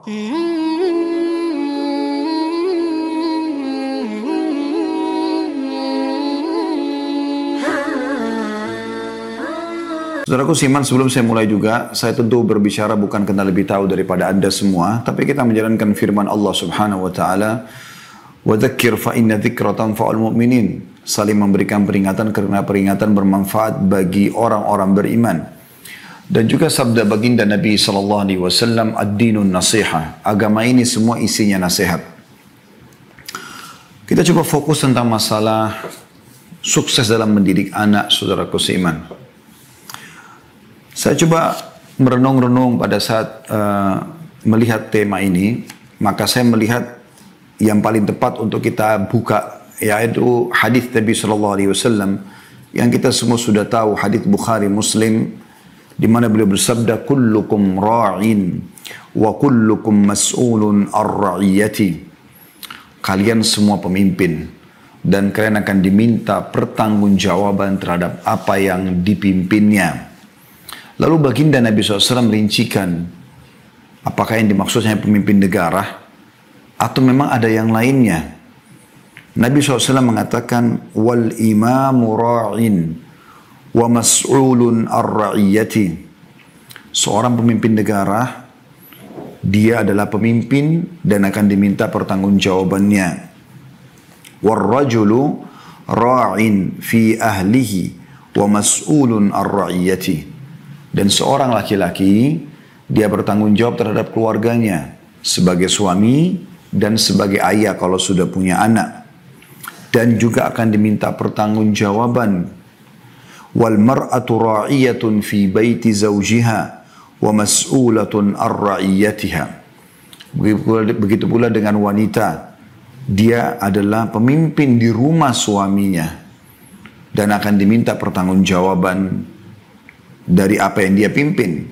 Saudaraku Siman, sebelum saya mulai juga, saya tentu berbicara bukan karena lebih tahu daripada Anda semua, tapi kita menjalankan firman Allah Subhanahu wa taala, "Wa dzakir fa inna dzikra tanfa'ul mu'minin." Saling memberikan peringatan karena peringatan bermanfaat bagi orang-orang beriman. Dan juga sabda baginda Nabi sallallahu alaihi wasallam, "Ad-dinun nasiha." Agama ini semua isinya nasihat. Kita coba fokus tentang masalah sukses dalam mendidik anak, saudaraku seiman. Saya coba merenung-renung pada saat melihat tema ini, maka saya melihat yang paling tepat untuk kita buka, yaitu hadis Nabi Sallallahu Alaihi Wasallam yang kita semua sudah tahu, hadis Bukhari Muslim, di mana beliau bersabda, "Kullukum ra'in wa kullukum mas'ulun ar-ra'iyati." Kalian semua pemimpin dan kalian akan diminta pertanggungjawaban terhadap apa yang dipimpinnya. Lalu baginda Nabi SAW merincikan, apakah yang dimaksudnya pemimpin negara atau memang ada yang lainnya. Nabi SAW mengatakan, "Wal imamu ra'in wa mas'ulun ar-ra'iyati." Seorang pemimpin negara, dia adalah pemimpin dan akan diminta pertanggungjawabannya. "War-rajulu ra'in fi ahlihi wa mas'ulun ar-ra'iyati." Dan seorang laki-laki, dia bertanggung jawab terhadap keluarganya sebagai suami dan sebagai ayah kalau sudah punya anak. Dan juga akan diminta pertanggungjawaban. Wal mar'atu ra'iyatun fi baiti zawjiha wa mas'ulatun ar-ra'iyatiha. Begitu pula dengan wanita. Dia adalah pemimpin di rumah suaminya dan akan diminta pertanggungjawaban dari apa yang dia pimpin.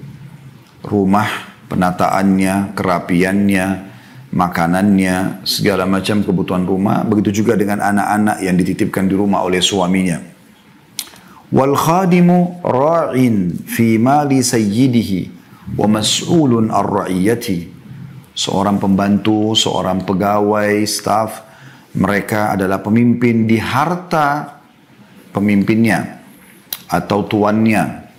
Rumah, penataannya, kerapiannya, makanannya, segala macam kebutuhan rumah. Begitu juga dengan anak-anak yang dititipkan di rumah oleh suaminya. Wal khadimu ra'in fi mali sayyidihi wa mas'ulun ar-ra'iyati. Seorang pembantu, seorang pegawai, staf, mereka adalah pemimpin di harta pemimpinnya atau tuannya,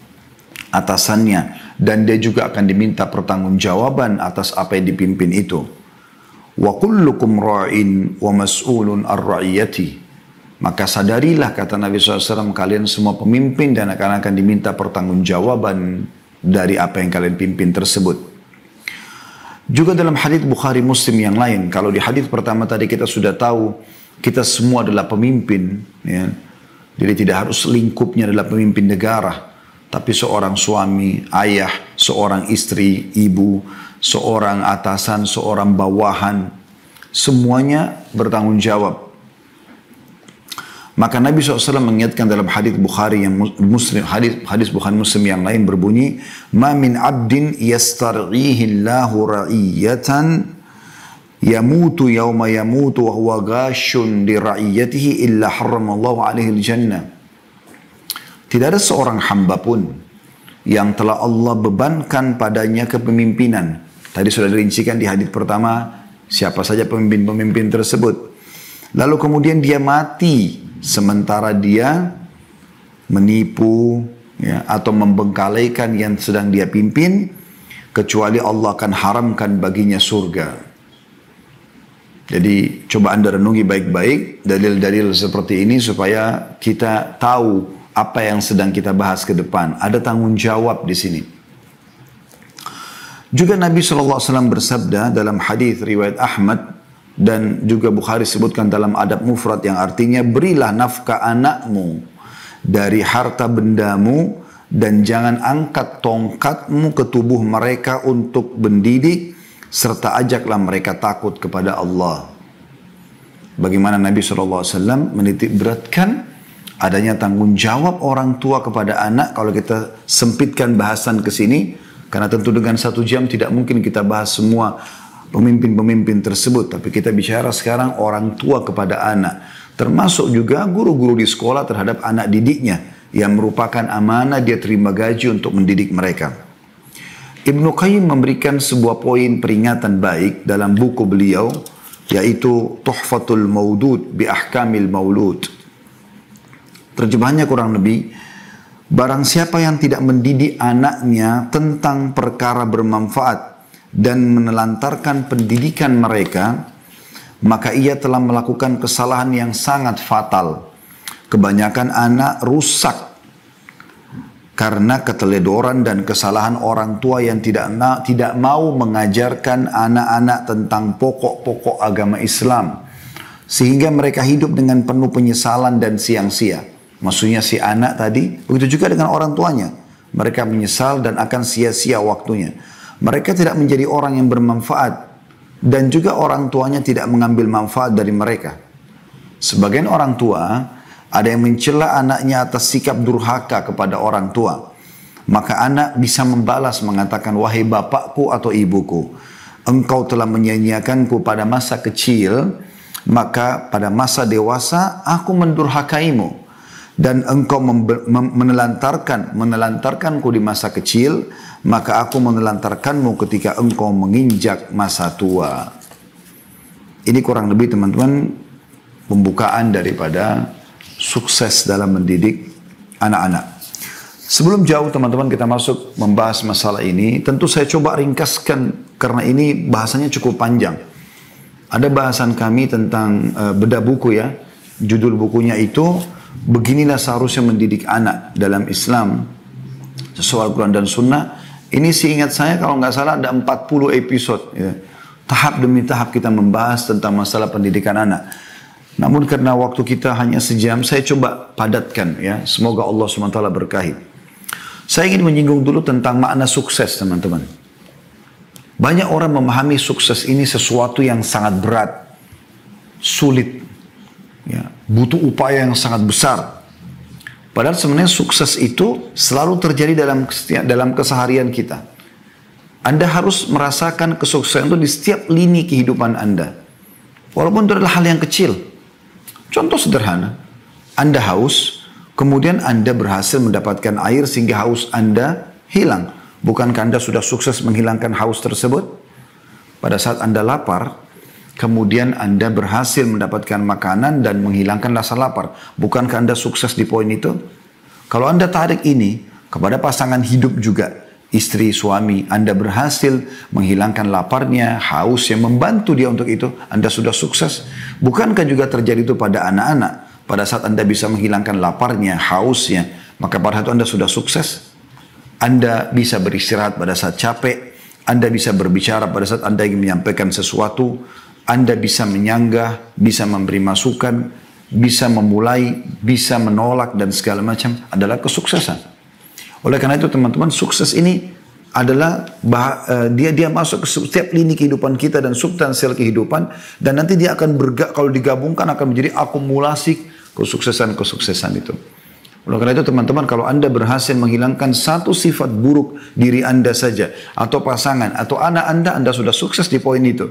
atasannya, dan dia juga akan diminta pertanggungjawaban atas apa yang dipimpin itu. Wa kullukum ra'in wa mas'ulun ar-ra'iyati. Maka sadarilah, kata Nabi SAW, kalian semua pemimpin dan akan diminta pertanggungjawaban dari apa yang kalian pimpin tersebut. Juga dalam hadis Bukhari Muslim yang lain, kalau di hadis pertama tadi kita sudah tahu kita semua adalah pemimpin, ya. Jadi tidak harus lingkupnya adalah pemimpin negara, tapi seorang suami, ayah, seorang istri, ibu, seorang atasan, seorang bawahan, semuanya bertanggung jawab. Maka Nabi SAW mengingatkan dalam hadis Bukhari yang Muslim, hadis Bukhari Muslim yang lain berbunyi, "Ma min 'abdin yastar'ihi Allahu ra'iyatan yamutu yawma yamutu wa huwa ghashun li ra'iyatihi illa harramallahu 'alaihi al-jannah." Tidak ada seorang hamba pun yang telah Allah bebankan padanya kepemimpinan. Tadi sudah dirincikan di hadis pertama siapa saja pemimpin-pemimpin tersebut. Lalu kemudian dia mati sementara dia menipu, ya, atau membengkalaikan yang sedang dia pimpin, kecuali Allah akan haramkan baginya surga. Jadi coba Anda renungi baik-baik dalil-dalil seperti ini supaya kita tahu apa yang sedang kita bahas ke depan. Ada tanggung jawab di sini. Juga Nabi SAW bersabda dalam hadis riwayat Ahmad dan juga Bukhari sebutkan dalam adab mufrad yang artinya, berilah nafkah anakmu dari harta bendamu dan jangan angkat tongkatmu ke tubuh mereka untuk mendidik, serta ajaklah mereka takut kepada Allah. Bagaimana Nabi SAW menitik beratkan adanya tanggung jawab orang tua kepada anak. Kalau kita sempitkan bahasan ke sini, karena tentu dengan 1 jam tidak mungkin kita bahas semua pemimpin-pemimpin tersebut. Tapi kita bicara sekarang orang tua kepada anak. Termasuk juga guru-guru di sekolah terhadap anak didiknya, yang merupakan amanah dia terima gaji untuk mendidik mereka. Ibnu Qayyim memberikan sebuah poin peringatan baik dalam buku beliau, yaitu Tuhfatul Maudud bi Ahkamil Maulud. Terjemahannya kurang lebih, barang siapa yang tidak mendidik anaknya tentang perkara bermanfaat dan menelantarkan pendidikan mereka, maka ia telah melakukan kesalahan yang sangat fatal. Kebanyakan anak rusak karena keteledoran dan kesalahan orang tua yang tidak mau mengajarkan anak-anak tentang pokok-pokok agama Islam. Sehingga mereka hidup dengan penuh penyesalan dan siang-sia. Maksudnya si anak tadi, begitu juga dengan orang tuanya. Mereka menyesal dan akan sia-sia waktunya. Mereka tidak menjadi orang yang bermanfaat. Dan juga orang tuanya tidak mengambil manfaat dari mereka. Sebagian orang tua ada yang mencela anaknya atas sikap durhaka kepada orang tua. Maka anak bisa membalas mengatakan, wahai bapakku atau ibuku, engkau telah menyia-nyiakanku pada masa kecil, maka pada masa dewasa aku mendurhakaimu. Dan engkau menelantarkanku di masa kecil, maka aku menelantarkanmu ketika engkau menginjak masa tua. Ini kurang lebih teman-teman pembukaan daripada sukses dalam mendidik anak-anak. Sebelum jauh teman-teman kita masuk membahas masalah ini, tentu saya coba ringkaskan karena ini bahasanya cukup panjang. Ada bahasan kami tentang bedah buku ya, judul bukunya itu beginilah seharusnya mendidik anak dalam Islam sesuai Al-Quran dan Sunnah. Ini seingat saya kalau nggak salah ada 40 episode ya. Tahap demi tahap kita membahas tentang masalah pendidikan anak. Namun karena waktu kita hanya sejam, saya coba padatkan ya. Semoga Allah SWT berkahi. Saya ingin menyinggung dulu tentang makna sukses teman-teman. Banyak orang memahami sukses ini sesuatu yang sangat berat, sulit, ya, butuh upaya yang sangat besar. Padahal sebenarnya sukses itu selalu terjadi dalam keseharian kita. Anda harus merasakan kesuksesan itu di setiap lini kehidupan Anda. Walaupun itu adalah hal yang kecil. Contoh sederhana, Anda haus, kemudian Anda berhasil mendapatkan air sehingga haus Anda hilang. Bukankah Anda sudah sukses menghilangkan haus tersebut? Pada saat Anda lapar, kemudian Anda berhasil mendapatkan makanan dan menghilangkan rasa lapar. Bukankah Anda sukses di poin itu? Kalau Anda tarik ini kepada pasangan hidup juga, istri, suami, Anda berhasil menghilangkan laparnya, haus yang membantu dia untuk itu, Anda sudah sukses. Bukankah juga terjadi itu pada anak-anak? Pada saat Anda bisa menghilangkan laparnya, hausnya, maka pada saat itu Anda sudah sukses. Anda bisa beristirahat pada saat capek, Anda bisa berbicara pada saat Anda ingin menyampaikan sesuatu, Anda bisa menyanggah, bisa memberi masukan, bisa memulai, bisa menolak dan segala macam adalah kesuksesan. Oleh karena itu teman-teman, sukses ini adalah dia masuk ke setiap lini kehidupan kita dan substansial kehidupan, dan nanti dia akan kalau digabungkan akan menjadi akumulasi kesuksesan itu. Oleh karena itu teman-teman, kalau Anda berhasil menghilangkan satu sifat buruk diri Anda saja, atau pasangan, atau anak Anda sudah sukses di poin itu.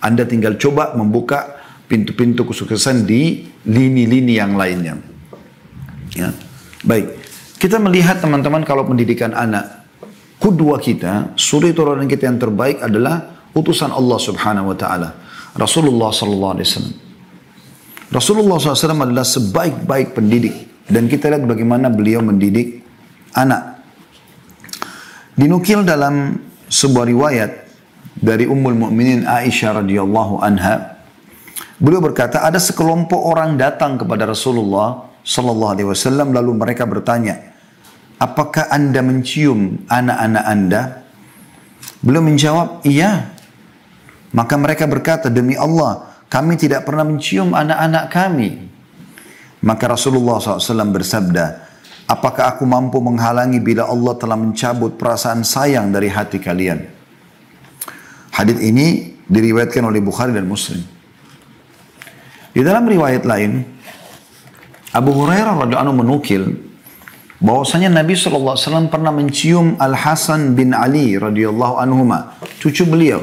Anda tinggal coba membuka pintu-pintu kesuksesan di lini-lini yang lainnya. Ya. Baik, kita melihat teman-teman kalau pendidikan anak, kudwa kita, suri teladan kita yang terbaik adalah utusan Allah Subhanahu wa taala, Rasulullah sallallahu alaihi wasallam. Rasulullah SAW adalah sebaik-baik pendidik, dan kita lihat bagaimana beliau mendidik anak. Dinukil dalam sebuah riwayat dari Ummul Mukminin Aisyah radhiyallahu anha, beliau berkata, ada sekelompok orang datang kepada Rasulullah sallallahu alaihi wasallam, lalu mereka bertanya, apakah Anda mencium anak-anak Anda? Beliau menjawab, iya. Maka mereka berkata, demi Allah, kami tidak pernah mencium anak-anak kami. Maka Rasulullah SAW bersabda, apakah aku mampu menghalangi bila Allah telah mencabut perasaan sayang dari hati kalian? Hadits ini diriwayatkan oleh Bukhari dan Muslim. Di dalam riwayat lain, Abu Hurairah radhiyallahu anhu menukil bahwasanya Nabi SAW pernah mencium Al-Hasan bin Ali radhiyallahu anhuma, cucu beliau.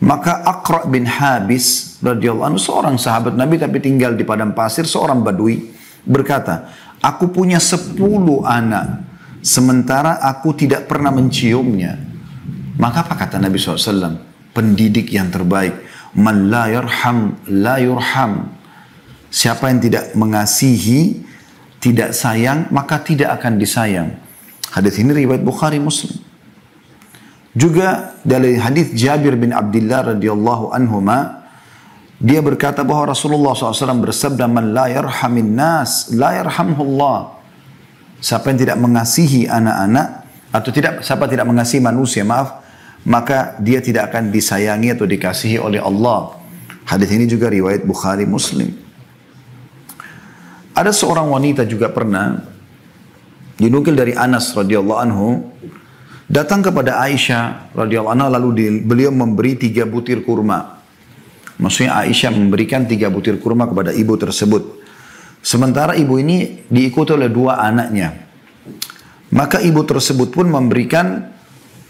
Maka Aqra bin Habis radhiyallahu anhu, seorang sahabat Nabi tapi tinggal di padang pasir, seorang badui, berkata, aku punya 10 anak, sementara aku tidak pernah menciumnya. Maka apa kata Nabi SAW? Pendidik yang terbaik. Man la yarham, la yurham. Siapa yang tidak mengasihi, tidak sayang, maka tidak akan disayang. Hadis ini riwayat Bukhari Muslim. Juga dari hadis Jabir bin Abdullah radhiyallahu anhuma, dia berkata bahwa Rasulullah SAW bersabda, man la yarhamin nas, la yarhamhullah. Siapa yang tidak mengasihi anak-anak, atau siapa tidak mengasihi manusia, maka dia tidak akan disayangi atau dikasihi oleh Allah. Hadis ini juga riwayat Bukhari Muslim. Ada seorang wanita juga pernah dinukil dari Anas radhiyallahu anhu, datang kepada Aisyah radhiyallahu anha, lalu beliau memberi 3 butir kurma. Maksudnya Aisyah memberikan 3 butir kurma kepada ibu tersebut. Sementara ibu ini diikuti oleh 2 anaknya. Maka ibu tersebut pun memberikan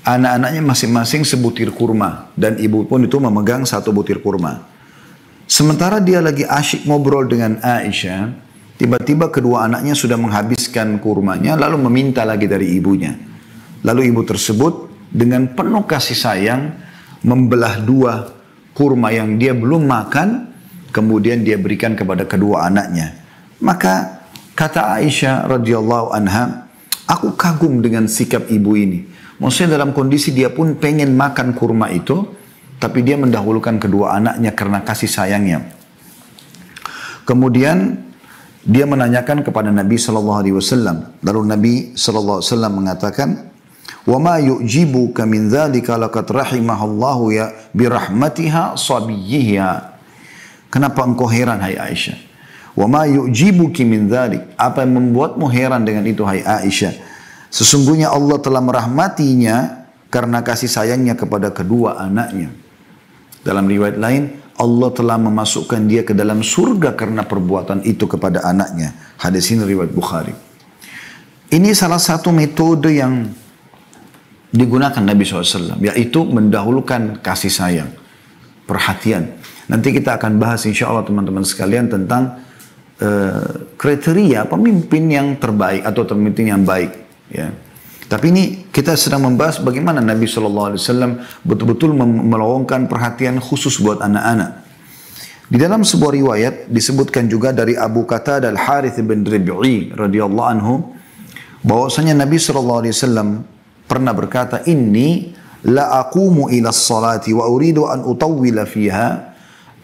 anak-anaknya masing-masing sebutir kurma. Dan ibu pun itu memegang 1 butir kurma. Sementara dia lagi asyik ngobrol dengan Aisyah, tiba-tiba kedua anaknya sudah menghabiskan kurmanya, lalu meminta lagi dari ibunya. Lalu ibu tersebut dengan penuh kasih sayang membelah 2 kurma yang dia belum makan, kemudian dia berikan kepada kedua anaknya. Maka kata Aisyah radhiyallahu anha, aku kagum dengan sikap ibu ini. Maksudnya dalam kondisi dia pun pengen makan kurma itu, tapi dia mendahulukan kedua anaknya karena kasih sayangnya. Kemudian dia menanyakan kepada Nabi SAW. Lalu Nabi SAW mengatakan, وَمَا يُؤْجِبُكَ مِنْ ذَلِكَ لَقَدْ رَحِمَهَ اللَّهُ بِرَحْمَتِهَا صَبِيِّهَا. Kenapa engkau heran, hai Aisyah? وَمَا يُؤْجِبُكِ مِنْ ذَلِكَ. Apa yang membuatmu heran dengan itu, hai Aisyah? Sesungguhnya Allah telah merahmatinya karena kasih sayangnya kepada kedua anaknya. Dalam riwayat lain, Allah telah memasukkan dia ke dalam surga karena perbuatan itu kepada anaknya. Hadis ini riwayat Bukhari. Ini salah satu metode yang digunakan Nabi SAW, yaitu mendahulukan kasih sayang, perhatian. Nanti kita akan bahas insya Allah teman-teman sekalian tentang kriteria pemimpin yang terbaik atau pemimpin yang baik. Ya. Tapi ini kita sedang membahas bagaimana Nabi SAW betul-betul melowongkan perhatian khusus buat anak-anak. Di dalam sebuah riwayat disebutkan juga dari Abu Qatadah Al-Harith bin Rib'i radhiyallahu anhu, bahwasanya Nabi SAW pernah berkata, inni la aqumu ila salati wa uridu an utawwila fiha.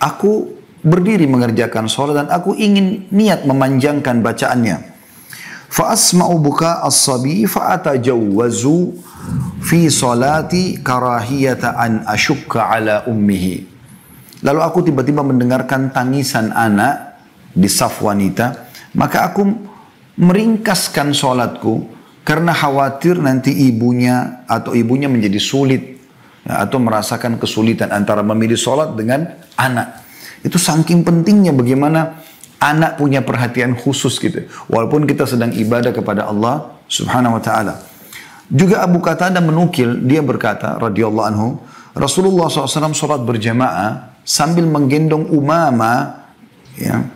Aku berdiri mengerjakan salat dan aku ingin niat memanjangkan bacaannya. Fa asma'u buka as-sabi fa atajawwazu fi salati karahiyata an ashukka ala ummihi. Lalu aku tiba-tiba mendengarkan tangisan anak di saf wanita, maka aku meringkaskan salatku karena khawatir nanti ibunya menjadi sulit, ya, atau merasakan kesulitan antara memilih salat dengan anak. Itu saking pentingnya bagaimana anak punya perhatian khusus gitu. Walaupun kita sedang ibadah kepada Allah Subhanahu wa taala. Juga Abu Qatadah menukil, dia berkata radhiyallahu anhu, Rasulullah SAW salat berjamaah sambil menggendong Umamah, ya,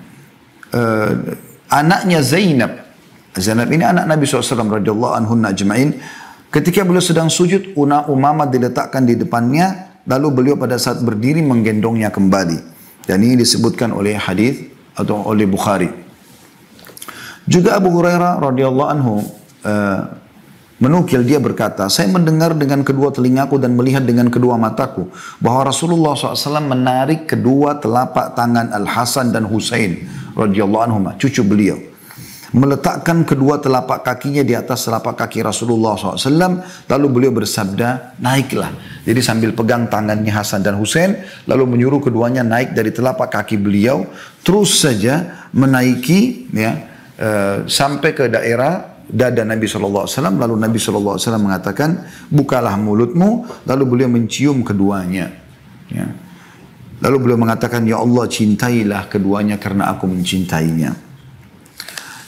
anaknya Zainab. Zainab ini anak Nabi SAW radhiyallahu anhu ajma'in. Ketika beliau sedang sujud, Umamah diletakkan di depannya, lalu beliau pada saat berdiri menggendongnya kembali. Dan ini disebutkan oleh hadis atau oleh Bukhari. Juga Abu Hurairah radhiyallahu anhu menukil, dia berkata, saya mendengar dengan kedua telingaku dan melihat dengan kedua mataku bahwa Rasulullah SAW menarik kedua telapak tangan Al-Hasan dan Husain radhiyallahu anhu, cucu beliau, meletakkan kedua telapak kakinya di atas telapak kaki Rasulullah SAW, lalu beliau bersabda, naiklah. Jadi sambil pegang tangannya Hasan dan Husain, lalu menyuruh keduanya naik dari telapak kaki beliau, terus saja menaiki, ya, sampai ke daerah dada Nabi SAW. Lalu Nabi SAW mengatakan, bukalah mulutmu, lalu beliau mencium keduanya. Ya. Lalu beliau mengatakan, ya Allah, cintailah keduanya karena aku mencintainya.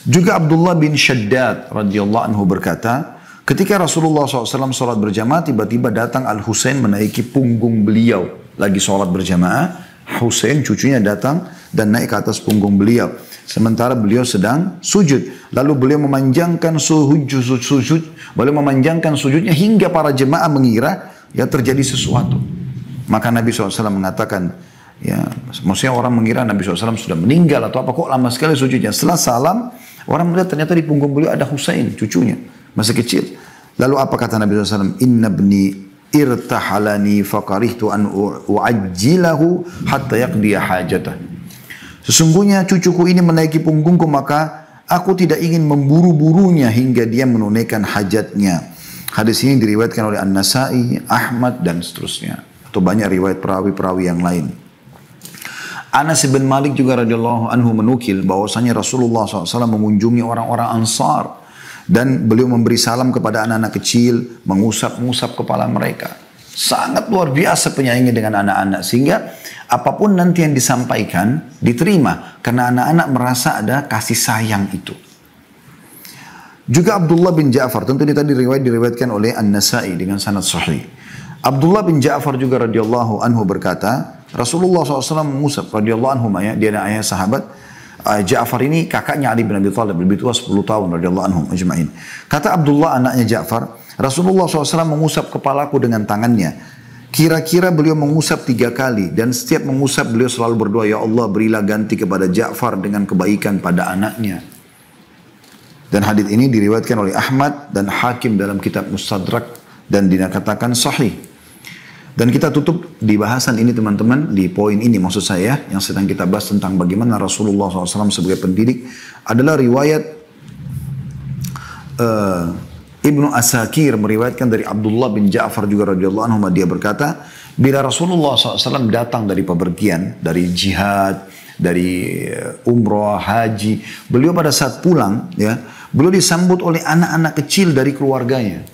Juga Abdullah bin Shaddad radhiyallahu anhu berkata, ketika Rasulullah SAW sholat berjamaah, tiba-tiba datang Al-Husain menaiki punggung beliau. Lagi sholat berjamaah, Husain cucunya datang dan naik ke atas punggung beliau. Sementara beliau sedang sujud. Lalu beliau memanjangkan sujud, beliau memanjangkan sujudnya hingga para jemaah mengira ya terjadi sesuatu. Maka Nabi SAW mengatakan, ya, maksudnya orang mengira Nabi SAW sudah meninggal atau apa, kok lama sekali sujudnya. Setelah salam, orang melihat ternyata di punggung beliau ada Husain, cucunya, masih kecil. Lalu apa kata Nabi SAW? Inna bni irtahalani fakarihtu an u'ajjilahu hatta yaqdiya hajatah. Sesungguhnya cucuku ini menaiki punggungku, maka aku tidak ingin memburu-burunya hingga dia menunaikan hajatnya. Hadis ini diriwayatkan oleh An-Nasai, Ahmad, dan seterusnya. Atau banyak riwayat perawi-perawi yang lain. Anas bin Malik juga radhiyallahu anhu menukil bahwasanya Rasulullah SAW mengunjungi orang-orang Ansar. Dan beliau memberi salam kepada anak-anak kecil, mengusap-ngusap kepala mereka. Sangat luar biasa penyayangnya dengan anak-anak. Sehingga apapun nanti yang disampaikan, diterima. Karena anak-anak merasa ada kasih sayang itu. Juga Abdullah bin Ja'far, tentu ini tadi diriwayatkan oleh An-Nasai dengan sanad sahih. Abdullah bin Ja'far juga radhiyallahu anhu berkata, Rasulullah SAW mengusap radhiyallahu anhu, ya, dia adalah ayah sahabat. Ja'far ini kakaknya Ali bin Abi Thalib, lebih tua 10 tahun radhiyallahu anhum ajma'in. Kata Abdullah anaknya Ja'far, Rasulullah SAW mengusap kepalaku dengan tangannya. Kira-kira beliau mengusap 3 kali dan setiap mengusap beliau selalu berdoa, ya Allah berilah ganti kepada Ja'far dengan kebaikan pada anaknya. Dan hadits ini diriwayatkan oleh Ahmad dan Hakim dalam kitab Mustadrak dan dikatakan sahih. Dan kita tutup di bahasan ini teman-teman, di poin ini maksud saya, yang sedang kita bahas tentang bagaimana Rasulullah SAW sebagai pendidik, adalah riwayat Ibnu Asakir meriwayatkan dari Abdullah bin Ja'far juga radhiyallahu anhu, dia berkata, bila Rasulullah SAW datang dari pepergian, dari jihad, dari umrah, haji, beliau pada saat pulang, ya, beliau disambut oleh anak-anak kecil dari keluarganya.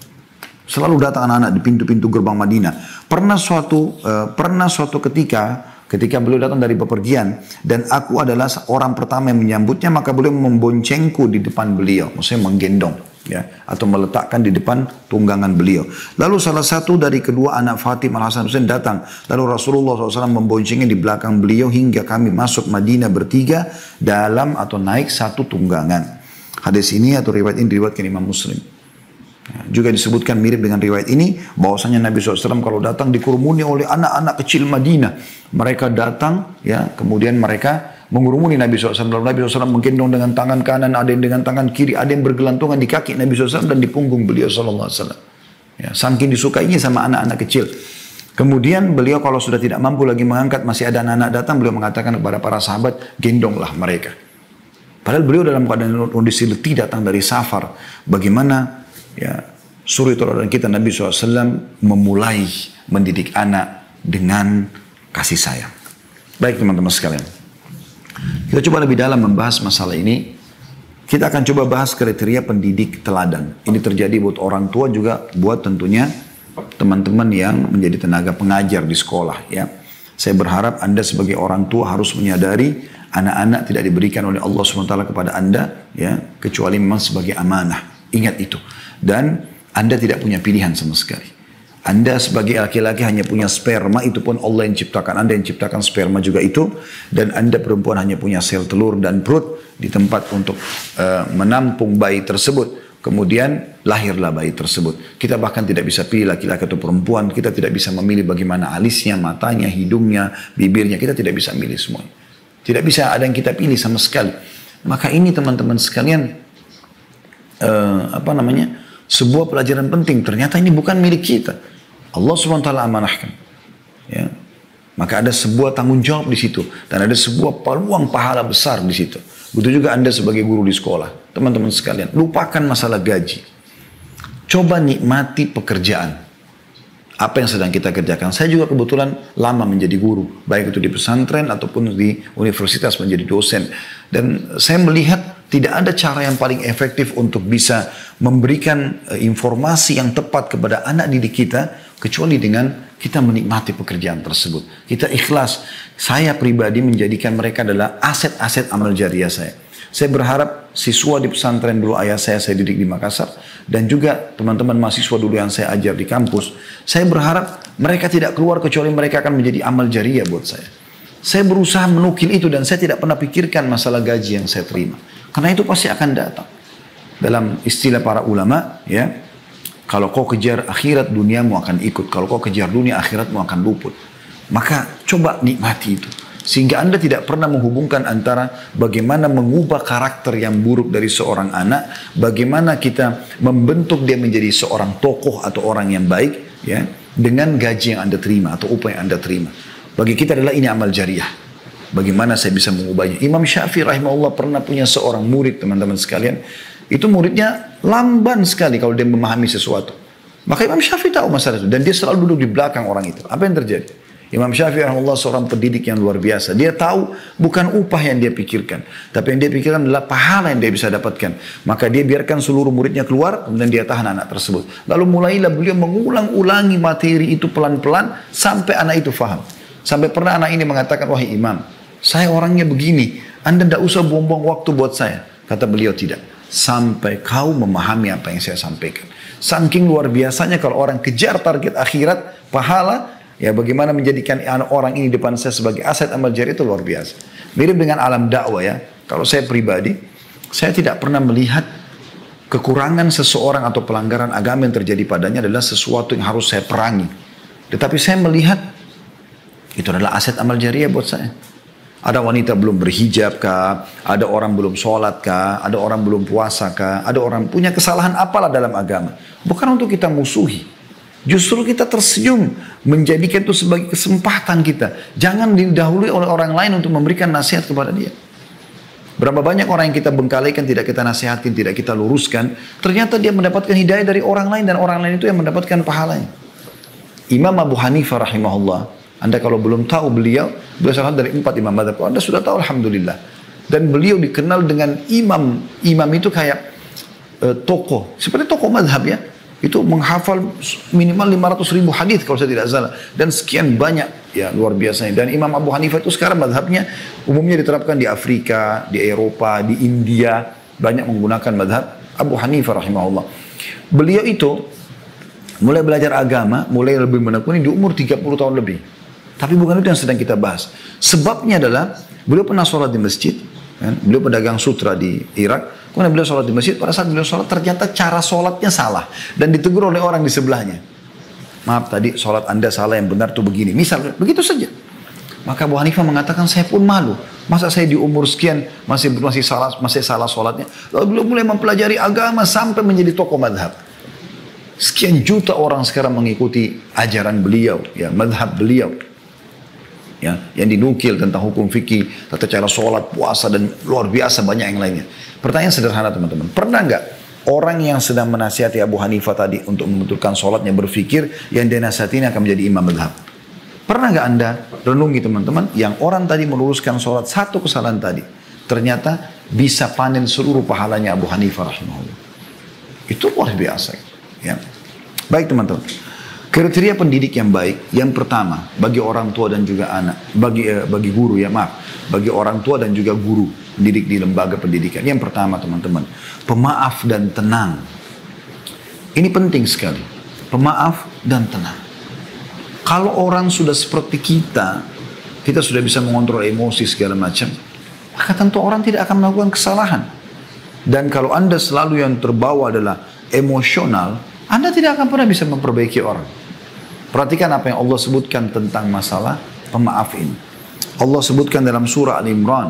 Selalu datang anak-anak di pintu-pintu gerbang Madinah. Pernah suatu ketika beliau datang dari bepergian dan aku adalah orang pertama yang menyambutnya, maka beliau memboncengku di depan beliau, maksudnya menggendong, ya, atau meletakkan di depan tunggangan beliau. Lalu salah satu dari kedua anak Fatimah Al-Hasan Husain datang, lalu Rasulullah SAW memboncengnya di belakang beliau hingga kami masuk Madinah bertiga dalam atau naik satu tunggangan. Hadis ini atau riwayat ini diriwayatkan Imam Muslim. Juga disebutkan mirip dengan riwayat ini, bahwasanya Nabi SAW kalau datang dikerumuni oleh anak-anak kecil Madinah. Mereka datang, ya, kemudian mereka mengurumuni Nabi SAW. Lalu Nabi SAW menggendong dengan tangan kanan, ada yang dengan tangan kiri, ada yang bergelantungan di kaki Nabi SAW dan di punggung beliau SAW. Ya, saking disukainya sama anak-anak kecil. Kemudian beliau kalau sudah tidak mampu lagi mengangkat, masih ada anak-anak datang, beliau mengatakan kepada para sahabat, gendonglah mereka. Padahal beliau dalam keadaan kondisi letih datang dari safar. Bagaimana, ya, suri teladan kita Nabi SAW memulai mendidik anak dengan kasih sayang. Baik teman-teman sekalian, kita coba lebih dalam membahas masalah ini. Kita akan coba bahas kriteria pendidik teladan. Ini terjadi buat orang tua juga, buat tentunya teman-teman yang menjadi tenaga pengajar di sekolah, ya. Saya berharap Anda sebagai orang tua harus menyadari anak-anak tidak diberikan oleh Allah SWT kepada Anda, ya, kecuali memang sebagai amanah. Ingat itu. Dan Anda tidak punya pilihan sama sekali. Anda sebagai laki-laki hanya punya sperma, itu pun Allah yang ciptakan. Anda yang ciptakan sperma juga itu. Dan Anda perempuan hanya punya sel telur dan perut di tempat untuk menampung bayi tersebut. Kemudian lahirlah bayi tersebut. Kita bahkan tidak bisa pilih laki-laki atau perempuan. Kita tidak bisa memilih bagaimana alisnya, matanya, hidungnya, bibirnya. Kita tidak bisa milih semua. Tidak bisa ada yang kita pilih sama sekali. Maka ini teman-teman sekalian, sebuah pelajaran penting. Ternyata ini bukan milik kita. Allah SWT amanahkan. Ya. Maka ada sebuah tanggung jawab di situ. Dan ada sebuah peluang pahala besar di situ. Begitu juga Anda sebagai guru di sekolah. Teman-teman sekalian, lupakan masalah gaji. Coba nikmati pekerjaan. Apa yang sedang kita kerjakan. Saya juga kebetulan lama menjadi guru. Baik itu di pesantren ataupun di universitas menjadi dosen. Dan saya melihat tidak ada cara yang paling efektif untuk bisa memberikan informasi yang tepat kepada anak didik kita, kecuali dengan kita menikmati pekerjaan tersebut. Kita ikhlas. Saya pribadi menjadikan mereka adalah aset-aset amal jariah saya. Saya berharap siswa di pesantren dulu ayah saya didik di Makassar. Dan juga teman-teman mahasiswa dulu yang saya ajar di kampus. Saya berharap mereka tidak keluar kecuali mereka akan menjadi amal jariah buat saya. Saya berusaha menukil itu dan saya tidak pernah pikirkan masalah gaji yang saya terima. Karena itu pasti akan datang. Dalam istilah para ulama, ya, kalau kau kejar akhirat, duniamu akan ikut. Kalau kau kejar dunia, akhiratmu akan luput. Maka coba nikmati itu. Sehingga Anda tidak pernah menghubungkan antara bagaimana mengubah karakter yang buruk dari seorang anak, bagaimana kita membentuk dia menjadi seorang tokoh atau orang yang baik, ya, dengan gaji yang Anda terima atau upah yang Anda terima. Bagi kita adalah ini amal jariah. Bagaimana saya bisa mengubahnya? Imam Syafi'i rahimahullah pernah punya seorang murid, teman-teman sekalian. Itu muridnya lamban sekali kalau dia memahami sesuatu. Maka Imam Syafi'i tahu masalah itu. Dan dia selalu duduk di belakang orang itu. Apa yang terjadi? Imam Syafi'i rahimahullah seorang pendidik yang luar biasa. Dia tahu bukan upah yang dia pikirkan. Tapi yang dia pikirkan adalah pahala yang dia bisa dapatkan. Maka dia biarkan seluruh muridnya keluar. Kemudian dia tahan anak tersebut. Lalu mulailah beliau mengulang-ulangi materi itu pelan-pelan. Sampai anak itu faham. Sampai pernah anak ini mengatakan, wahai imam, saya orangnya begini. Anda tidak usah buang-buang waktu buat saya. Kata beliau, tidak. Sampai kau memahami apa yang saya sampaikan. Saking luar biasanya kalau orang kejar target akhirat, pahala, ya bagaimana menjadikan orang ini depan saya sebagai aset amal jariah itu luar biasa. Mirip dengan alam dakwah ya. Kalau saya pribadi, saya tidak pernah melihat kekurangan seseorang atau pelanggaran agama yang terjadi padanya adalah sesuatu yang harus saya perangi. Tetapi saya melihat itu adalah aset amal jariah buat saya. Ada wanita belum berhijab kah? Ada orang belum sholat kah? Ada orang belum puasa kah? Ada orang punya kesalahan apalah dalam agama. Bukan untuk kita musuhi. Justru kita tersenyum. Menjadikan itu sebagai kesempatan kita. Jangan didahului oleh orang lain untuk memberikan nasihat kepada dia. Berapa banyak orang yang kita bengkalikan, tidak kita nasihatin, tidak kita luruskan. Ternyata dia mendapatkan hidayah dari orang lain. Dan orang lain itu yang mendapatkan pahalanya. Imam Abu Hanifah rahimahullah. Anda kalau belum tahu beliau salah dari 4 imam mazhab. Anda sudah tahu alhamdulillah. Dan beliau dikenal dengan imam. Imam itu kayak tokoh. Seperti tokoh mazhab ya. Itu menghafal minimal 500.000 hadis kalau saya tidak salah. Dan sekian banyak. Ya luar biasa. Dan Imam Abu Hanifah itu sekarang mazhabnya umumnya diterapkan di Afrika, di Eropa, di India. Banyak menggunakan mazhab Abu Hanifah rahimahullah. Beliau itu mulai belajar agama, mulai lebih menekuni di umur 30 tahun lebih. Tapi bukan itu yang sedang kita bahas. Sebabnya adalah beliau pernah sholat di masjid. Kan? Beliau pedagang sutra di Irak. Kemudian beliau sholat di masjid. Pada saat beliau sholat ternyata cara sholatnya salah. Dan ditegur oleh orang di sebelahnya. Maaf tadi sholat anda salah, yang benar tuh begini. Misal begitu saja. Maka Abu Hanifah mengatakan saya pun malu. Masa saya di umur sekian masih salah sholatnya. Lalu beliau mulai mempelajari agama sampai menjadi tokoh madhab. Sekian juta orang sekarang mengikuti ajaran beliau. Ya, madhab beliau. Ya, yang dinukil tentang hukum fikih, tata cara sholat, puasa, dan luar biasa banyak yang lainnya. Pertanyaan sederhana teman-teman, pernah nggak orang yang sedang menasihati Abu Hanifah tadi untuk membetulkan sholatnya berpikir yang dia nasihati ini akan menjadi imam madhab? Pernah nggak anda renungi teman-teman, yang orang tadi meluruskan sholat satu kesalahan tadi, ternyata bisa panen seluruh pahalanya Abu Hanifah rahimahullah. Itu luar biasa. Ya. Baik teman-teman. Kriteria pendidik yang baik, yang pertama bagi orang tua dan juga anak, bagi guru ya maaf, bagi orang tua dan juga guru pendidik di lembaga pendidikan. Yang pertama teman-teman, pemaaf dan tenang. Ini penting sekali, pemaaf dan tenang. Kalau orang sudah seperti kita sudah bisa mengontrol emosi segala macam, maka tentu orang tidak akan melakukan kesalahan. Dan kalau anda selalu yang terbawa adalah emosional, anda tidak akan pernah bisa memperbaiki orang. Perhatikan apa yang Allah sebutkan tentang masalah pemaaf ini. Allah sebutkan dalam surah Al-Imran.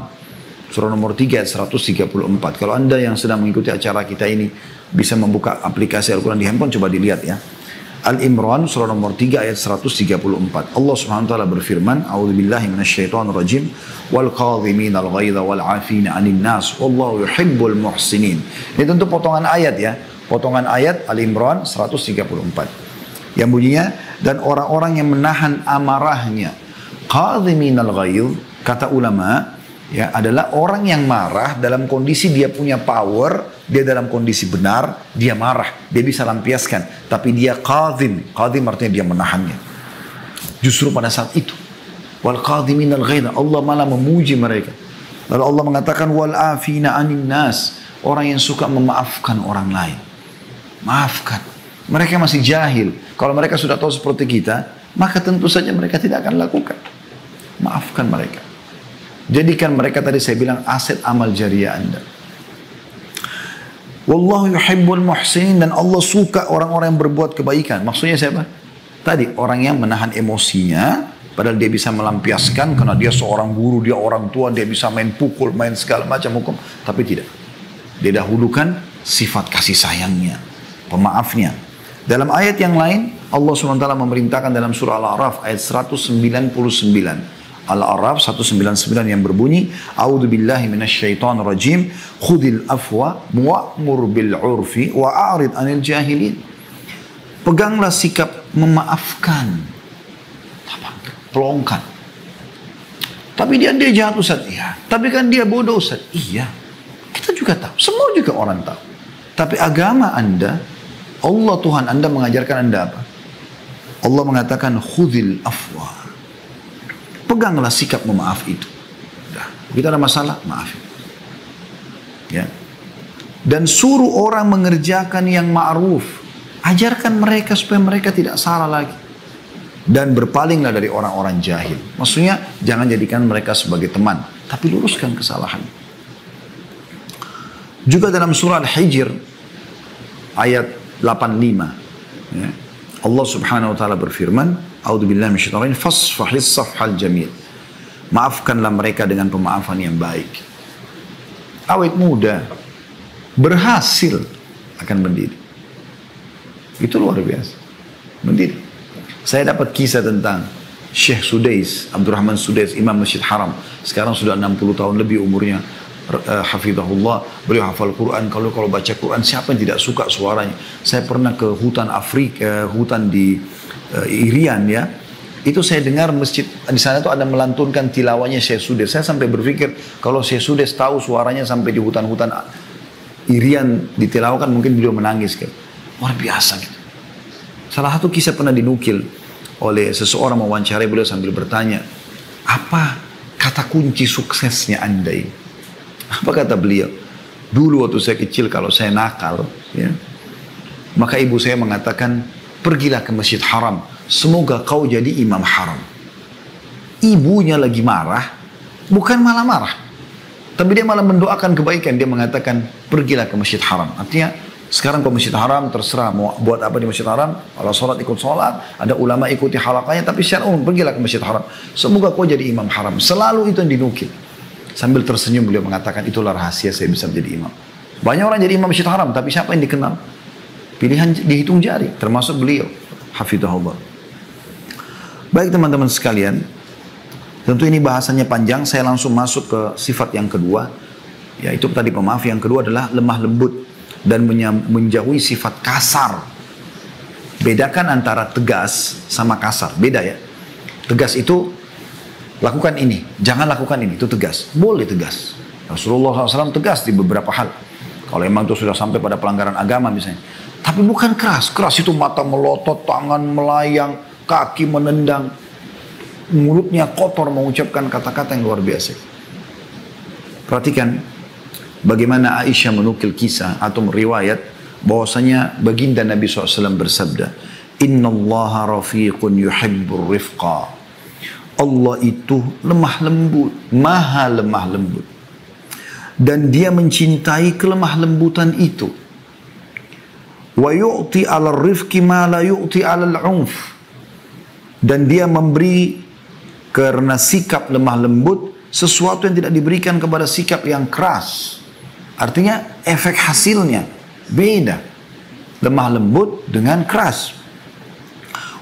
Surah nomor 3 ayat 134. Kalau anda yang sedang mengikuti acara kita ini bisa membuka aplikasi Al-Quran di handphone, coba dilihat ya. Al-Imran surah nomor 3 ayat 134. Allah subhanahu wa ta'ala berfirman, A'udzubillahi minasyaitonirrajim, wal qadhiminal ghaidha wal 'afina 'anil nas, wallahu yuhibbul muhsinin. Ini tentu potongan ayat ya. Potongan ayat Al-Imran 134. Yang bunyinya, dan orang-orang yang menahan amarahnya. Qadhiminal ghaidh, kata ulama, ya adalah orang yang marah dalam kondisi dia punya power, dia dalam kondisi benar, dia marah, dia bisa lampiaskan. Tapi dia qadhim artinya dia menahannya. Justru pada saat itu, wal qadhiminal ghaidh, Allah malah memuji mereka. Lalu Allah mengatakan wal afina 'anil nas, orang yang suka memaafkan orang lain. Maafkan. Mereka masih jahil. Kalau mereka sudah tahu seperti kita, maka tentu saja mereka tidak akan lakukan. maafkan mereka. Jadikan mereka, tadi saya bilang, aset amal jariah Anda. Wallahu yuhibbul muhsinin, dan Allah suka orang-orang yang berbuat kebaikan. Maksudnya siapa? Tadi orang yang menahan emosinya, padahal dia bisa melampiaskan karena dia seorang guru, dia orang tua, dia bisa main pukul, main segala macam hukum, tapi tidak. Dia dahulukan sifat kasih sayangnya, pemaafnya. Dalam ayat yang lain, Allah SWT memerintahkan dalam surah Al-A'raf ayat 199. Al-A'raf 199 yang berbunyi, A'udzu billahi minasyaitonir rajim, khudil afwa wa'mur bil 'urfi wa'arid 'anil jahilin. Peganglah sikap memaafkan. Pelongkan. Tapi dia jahat Ustaz. Iya. Tapi kan dia bodoh Ustaz. Iya. Kita juga tahu. Semua juga orang tahu. Tapi agama Anda, Allah Tuhan Anda mengajarkan Anda apa? Allah mengatakan khudil afwa. Peganglah sikap memaaf itu. Kita ada masalah, maaf. Ya. Dan suruh orang mengerjakan yang ma'ruf. Ajarkan mereka supaya mereka tidak salah lagi. Dan berpalinglah dari orang-orang jahil. Maksudnya jangan jadikan mereka sebagai teman, tapi luruskan kesalahan. Juga dalam surah Al-Hijr ayat 85, ya, Allah Subhanahu wa taala berfirman, A'udzubillahi minasyaitonir rajim, fasfahis safhal jamil. Maafkanlah mereka dengan pemaafan yang baik. Awet muda berhasil akan mendidik. Itu luar biasa. Mendidik. Saya dapat kisah tentang Syekh Sudais, Abdurrahman Sudais, Imam Masjid Haram. Sekarang sudah 60 tahun lebih umurnya. Hafizahullah, beliau hafal Quran. Kalau baca Quran, siapa yang tidak suka suaranya? Saya pernah ke hutan Afrika, hutan di Irian, ya. Itu saya dengar masjid di sana tuh ada melantunkan tilawahnya Syekh Sudais. Saya sampai berpikir kalau Syekh Sudais tahu suaranya sampai di hutan-hutan Irian ditilawahkan, mungkin beliau menangis kan. Luar biasa gitu. Salah satu kisah pernah dinukil oleh seseorang mewawancarai beliau sambil bertanya, apa kata kunci suksesnya Anda ini? Apa kata beliau? Dulu waktu saya kecil kalau saya nakal, ya, maka ibu saya mengatakan, pergilah ke Masjid Haram, semoga kau jadi imam haram. Ibunya lagi marah, bukan malah marah, tapi dia malah mendoakan kebaikan. Dia mengatakan, pergilah ke Masjid Haram. Artinya, sekarang ke Masjid Haram terserah mau buat apa di Masjid Haram. Kalau sholat ikut sholat, ada ulama ikuti halakanya, tapi secara umum pergilah ke Masjid Haram. Semoga kau jadi imam haram. Selalu itu yang dinukil. Sambil tersenyum beliau mengatakan, itulah rahasia saya bisa menjadi imam. Banyak orang jadi imam Masjid Haram, tapi siapa yang dikenal? Pilihan dihitung jari, termasuk beliau. Hafidhahullah. Baik teman-teman sekalian, tentu ini bahasannya panjang, saya langsung masuk ke sifat yang kedua. Yaitu tadi pemaaf, yang kedua adalah lemah lembut dan menjauhi sifat kasar. Bedakan antara tegas sama kasar, beda ya. Tegas itu lakukan ini, jangan lakukan ini, itu tegas. Boleh tegas. Rasulullah SAW tegas di beberapa hal. Kalau memang itu sudah sampai pada pelanggaran agama misalnya. Tapi bukan keras. Keras itu mata melotot, tangan melayang, kaki menendang. Mulutnya kotor mengucapkan kata-kata yang luar biasa. Perhatikan bagaimana Aisyah menukil kisah atau riwayat bahwasanya baginda Nabi SAW bersabda, Inna allaha rafiqun yuhibbur rifqa. Allah itu lemah lembut, maha lemah lembut. Dan dia mencintai kelemah lembutan itu. Wa yu'ti 'alal rifqi ma la yu'ti 'alal 'unf. Dan dia memberi karena sikap lemah lembut sesuatu yang tidak diberikan kepada sikap yang keras. Artinya efek hasilnya beda. Lemah lembut dengan keras.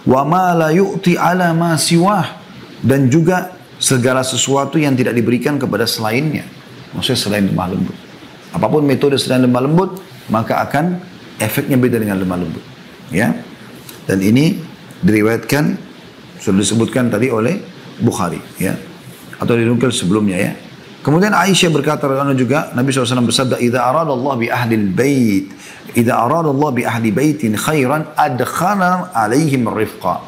Wa ma la yu'ti 'ala ma siwah. Dan juga segala sesuatu yang tidak diberikan kepada selainnya. Maksudnya selain lemah lembut. Apapun metode selain lemah lembut, maka akan efeknya beda dengan lemah lembut. Ya. Dan ini diriwayatkan, sudah disebutkan tadi oleh Bukhari. Ya. Atau dinukil sebelumnya ya. Kemudian Aisyah berkata juga, Nabi SAW bersabda, Idza arada Allah bi ahli bait, idza arada Allah bi ahli baitin khairan adkhala alaihim rifqa.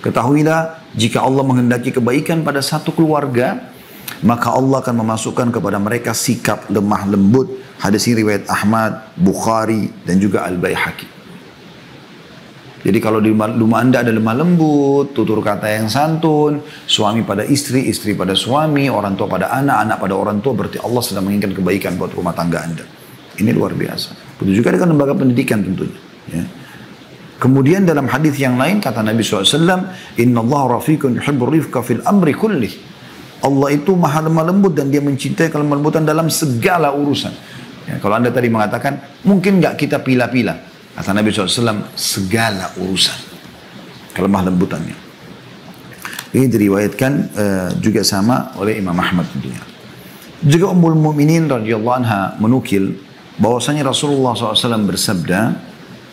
Ketahuilah, jika Allah menghendaki kebaikan pada satu keluarga, maka Allah akan memasukkan kepada mereka sikap lemah lembut. Hadis ini riwayat Ahmad, Bukhari, dan juga Al-Baihaqi. Jadi kalau di rumah Anda ada lemah lembut, tutur kata yang santun, suami pada istri, istri pada suami, orang tua pada anak, anak pada orang tua, berarti Allah sedang menginginkan kebaikan buat rumah tangga Anda. Ini luar biasa. Begitu juga dengan lembaga pendidikan tentunya. Ya. Kemudian dalam hadis yang lain kata Nabi SAW, Inna Allah rafiqun yuhibbur rifqa fil amri kullih. Allah itu maha lemah lembut dan dia mencintai kelemah lembutan dalam segala urusan. Ya, kalau Anda tadi mengatakan, mungkin nggak kita pilah-pilah. Kata Nabi SAW, segala urusan. Kelemah lembutannya. Ini diriwayatkan juga sama oleh Imam Ahmad tentunya. Juga Ummul Mukminin radhiyallahu anha menukil bahwasanya Rasulullah SAW bersabda,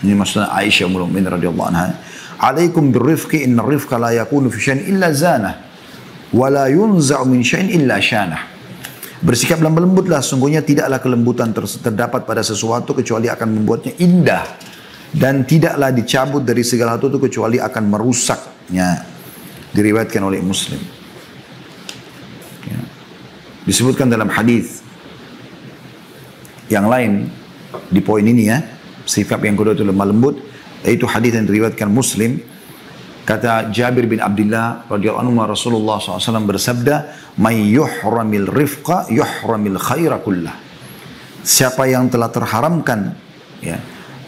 ini maksudnya Aisyah Ummul Mukminin radhiyallahu anha, "Alaikum birrifqi inna rifqa la yakunu fi syai'in illa zanah wa la yunza'u min syai'in illa syanah." Bersikap lemah lembutlah, sungguhnya tidaklah kelembutan terdapat pada sesuatu kecuali akan membuatnya indah, dan tidaklah dicabut dari segala sesuatu kecuali akan merusaknya. Diriwayatkan oleh Muslim. Ya. Disebutkan dalam hadis yang lain di poin ini ya, sifat yang kedua itu lemah lembut, yaitu hadis yang diriwayatkan Muslim. Kata Jabir bin Abdullah radhiyallahu anhu, Rasulullah SAW bersabda, "May yuhramil rifqa yuhramil khaira kullah." Siapa yang telah terharamkan ya,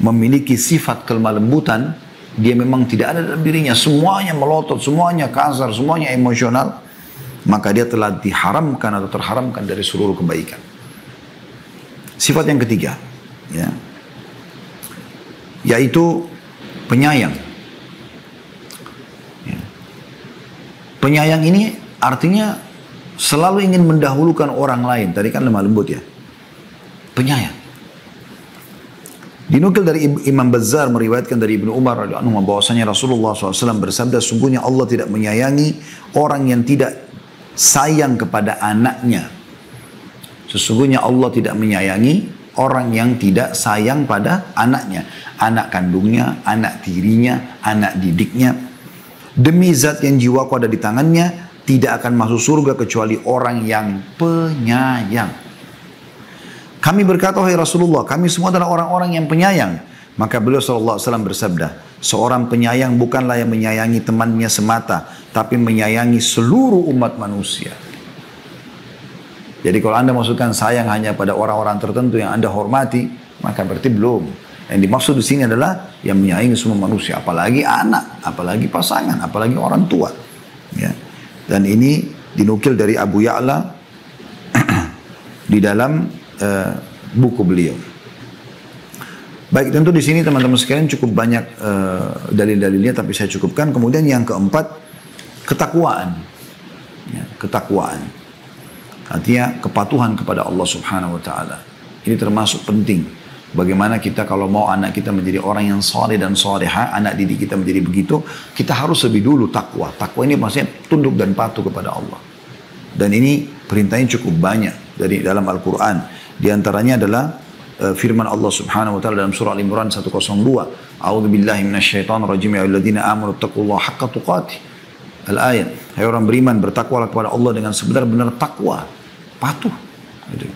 memiliki sifat kelemah lembutan, dia memang tidak ada dalam dirinya, semuanya melotot, semuanya kasar, semuanya emosional, maka dia telah diharamkan atau terharamkan dari seluruh kebaikan. Sifat yang ketiga ya, yaitu penyayang. Penyayang ini artinya selalu ingin mendahulukan orang lain. Tadi kan lemah lembut ya. Penyayang. Dinukil dari Imam Bazzar meriwayatkan dari Ibnu Umar radhiyallahu anhu bahwasanya Rasulullah SAW bersabda, sungguhnya Allah tidak menyayangi orang yang tidak sayang kepada anaknya. Sesungguhnya Allah tidak menyayangi orang yang tidak sayang pada anaknya. Anak kandungnya, anak tirinya, anak didiknya. Demi zat yang jiwaku ada di tangannya, tidak akan masuk surga kecuali orang yang penyayang. Kami berkata, wahai Rasulullah, kami semua adalah orang-orang yang penyayang. Maka beliau SAW bersabda, seorang penyayang bukanlah yang menyayangi temannya semata, tapi menyayangi seluruh umat manusia. Jadi kalau Anda maksudkan sayang hanya pada orang-orang tertentu yang Anda hormati, maka berarti belum. Yang dimaksud di sini adalah yang menyayangi semua manusia, apalagi anak, apalagi pasangan, apalagi orang tua. Ya. Dan ini dinukil dari Abu Ya'la di dalam buku beliau. Baik, tentu di sini teman-teman sekalian cukup banyak dalil-dalilnya, tapi saya cukupkan. Kemudian yang keempat, ketakwaan. Ya, ketakwaan. Artinya kepatuhan kepada Allah Subhanahu Wa Taala. Ini termasuk penting. Bagaimana kita kalau mau anak kita menjadi orang yang saleh dan salehah, anak didik kita menjadi begitu, kita harus lebih dulu takwa. Takwa ini maksudnya tunduk dan patuh kepada Allah. Dan ini perintahnya cukup banyak dari dalam Al-Quran. Di antaranya adalah firman Allah Subhanahu Wa Taala dalam surah Al-Imran 102. A'udzu billahi minasyaitonir rajim, ya ayyuhalladzina amanu taqullaha haqqa tuqatih. Al-ayat. Hai orang beriman, bertakwalah kepada Allah dengan sebenar-benar takwa, patuh. Gitu.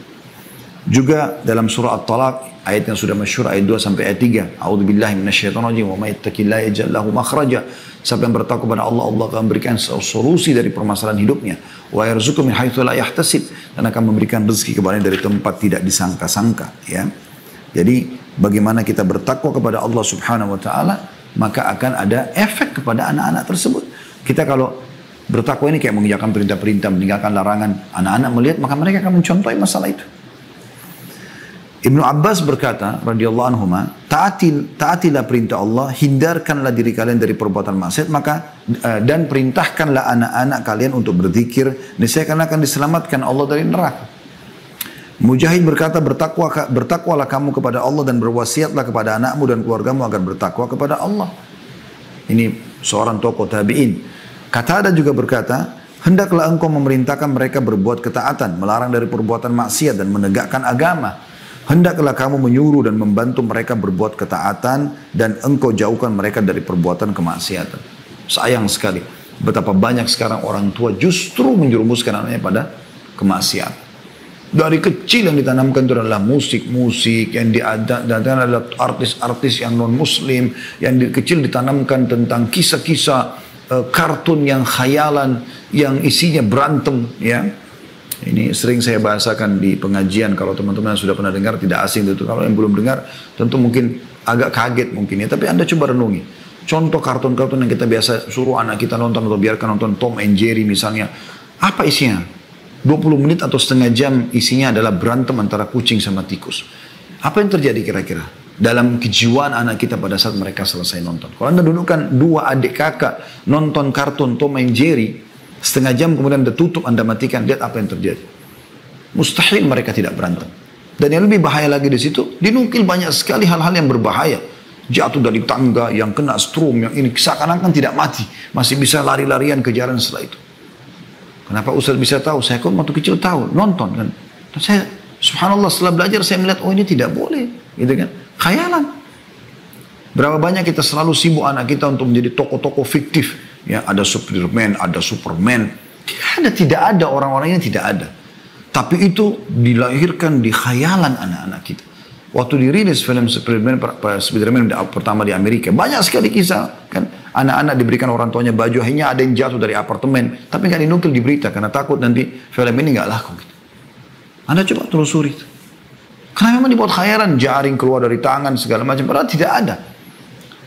Juga dalam surah At-Talaq, ayat yang sudah masyhur, ayat 2 sampai ayat 3. A'udzubillahi minasyaitonir rajim, wa may yattaqillaha yaj'al lahu makhraja. Siapa yang bertakwa kepada Allah, Allah akan memberikan solusi dari permasalahan hidupnya. Wa yarzuqhu min haitsu la yahtasib, dan akan memberikan rezeki kepadanya dari tempat tidak disangka-sangka, ya. Jadi bagaimana kita bertakwa kepada Allah Subhanahu wa taala, maka akan ada efek kepada anak-anak tersebut. Kita kalau bertakwa ini kayak mengerjakan perintah-perintah, meninggalkan larangan, anak-anak melihat maka mereka akan mencontohi masalah itu. Ibnu Abbas berkata, radhiyallahu anhuma, taatilah perintah Allah, hindarkanlah diri kalian dari perbuatan maksiat, maka dan perintahkanlah anak-anak kalian untuk berzikir, niscaya kalian akan diselamatkan Allah dari neraka. Mujahid berkata, bertakwalah kamu kepada Allah dan berwasiatlah kepada anakmu dan keluargamu agar bertakwa kepada Allah. Ini seorang tokoh tabi'in. Qatada juga berkata, hendaklah engkau memerintahkan mereka berbuat ketaatan, melarang dari perbuatan maksiat dan menegakkan agama. Hendaklah kamu menyuruh dan membantu mereka berbuat ketaatan dan engkau jauhkan mereka dari perbuatan kemaksiatan. Sayang sekali betapa banyak sekarang orang tua justru menjerumuskan anaknya pada kemaksiatan. Dari kecil yang ditanamkan itu adalah musik-musik, yang diajarkan adalah artis-artis yang non-muslim, yang kecil ditanamkan tentang kisah-kisah kartun yang khayalan, yang isinya berantem, ya. Ini sering saya bahasakan di pengajian, kalau teman-teman yang sudah pernah dengar tidak asing itu. Kalau yang belum dengar tentu mungkin agak kaget mungkin ya, tapi Anda coba renungi. Contoh kartun-kartun yang kita biasa suruh anak kita nonton atau biarkan nonton Tom and Jerry misalnya. Apa isinya? 20 menit atau setengah jam isinya adalah berantem antara kucing sama tikus. Apa yang terjadi kira-kira dalam kejiwaan anak kita pada saat mereka selesai nonton? Kalau Anda dudukkan dua adik kakak nonton kartun Tom and Jerry, setengah jam kemudian Anda tutup, Anda matikan, lihat apa yang terjadi. Mustahil mereka tidak berantem. Dan yang lebih bahaya lagi di situ, dinukil banyak sekali hal-hal yang berbahaya. Jatuh dari tangga, yang kena strom, yang ini seakan-akan tidak mati, masih bisa lari-larian kejaran setelah itu. Kenapa Ustaz bisa tahu? Saya kok waktu kecil tahu, nonton kan. Dan saya, subhanallah, setelah belajar saya melihat, oh ini tidak boleh, gitu kan. Khayalan. Berapa banyak kita selalu sibuk anak kita untuk menjadi tokoh-tokoh fiktif. Ya, ada Spiderman, ada Superman. Tidak ada orang-orang ini tidak ada. Tapi itu dilahirkan di khayalan anak-anak kita. Waktu dirilis film Spiderman pertama di Amerika, banyak sekali kisah kan, anak-anak diberikan orang tuanya baju, hanya ada yang jatuh dari apartemen, tapi nggak dinukil di berita karena takut nanti film ini nggak laku. Gitu. Anda coba telusuri itu. Karena memang dibuat khayalan, jaring keluar dari tangan segala macam, padahal tidak ada.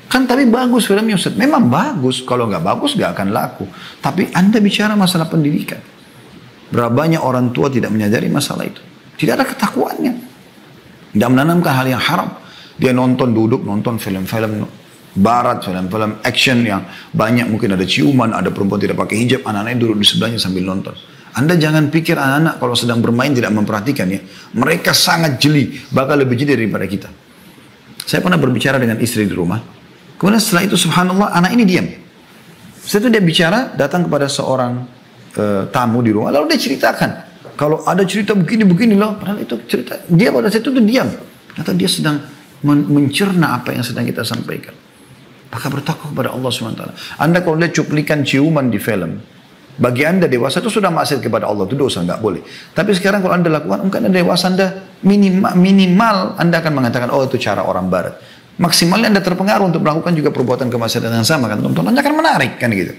Kan tapi bagus filmnya Ustaz, memang bagus. Kalau nggak bagus nggak akan laku. Tapi Anda bicara masalah pendidikan. Berapa banyak orang tua tidak menyadari masalah itu. Tidak ada ketakwaannya. Tidak menanamkan hal yang haram. Dia duduk nonton film-film barat, film-film action yang banyak mungkin ada ciuman, ada perempuan tidak pakai hijab, anak-anaknya duduk di sebelahnya sambil nonton. Anda jangan pikir anak-anak kalau sedang bermain tidak memperhatikan ya. Mereka sangat jeli, bahkan lebih jeli daripada kita. Saya pernah berbicara dengan istri di rumah. Kemudian setelah itu subhanallah anak ini diam. Setelah itu dia bicara, datang kepada seorang tamu di rumah, lalu dia ceritakan. Kalau ada cerita begini loh, padahal itu cerita. Dia pada saat itu diam. Ternyata dia sedang mencerna apa yang sedang kita sampaikan. Maka bertakwa kepada Allah SWT. Anda kalau lihat cuplikan ciuman di film, bagi Anda dewasa itu sudah maksiat kepada Allah, itu dosa, nggak boleh. Tapi sekarang kalau Anda lakukan, mungkin Anda dewasa, Anda minimal Anda akan mengatakan, oh itu cara orang barat. Maksimalnya Anda terpengaruh untuk melakukan juga perbuatan kemaksiatan yang sama kan, tontonannya akan menarik kan gitu.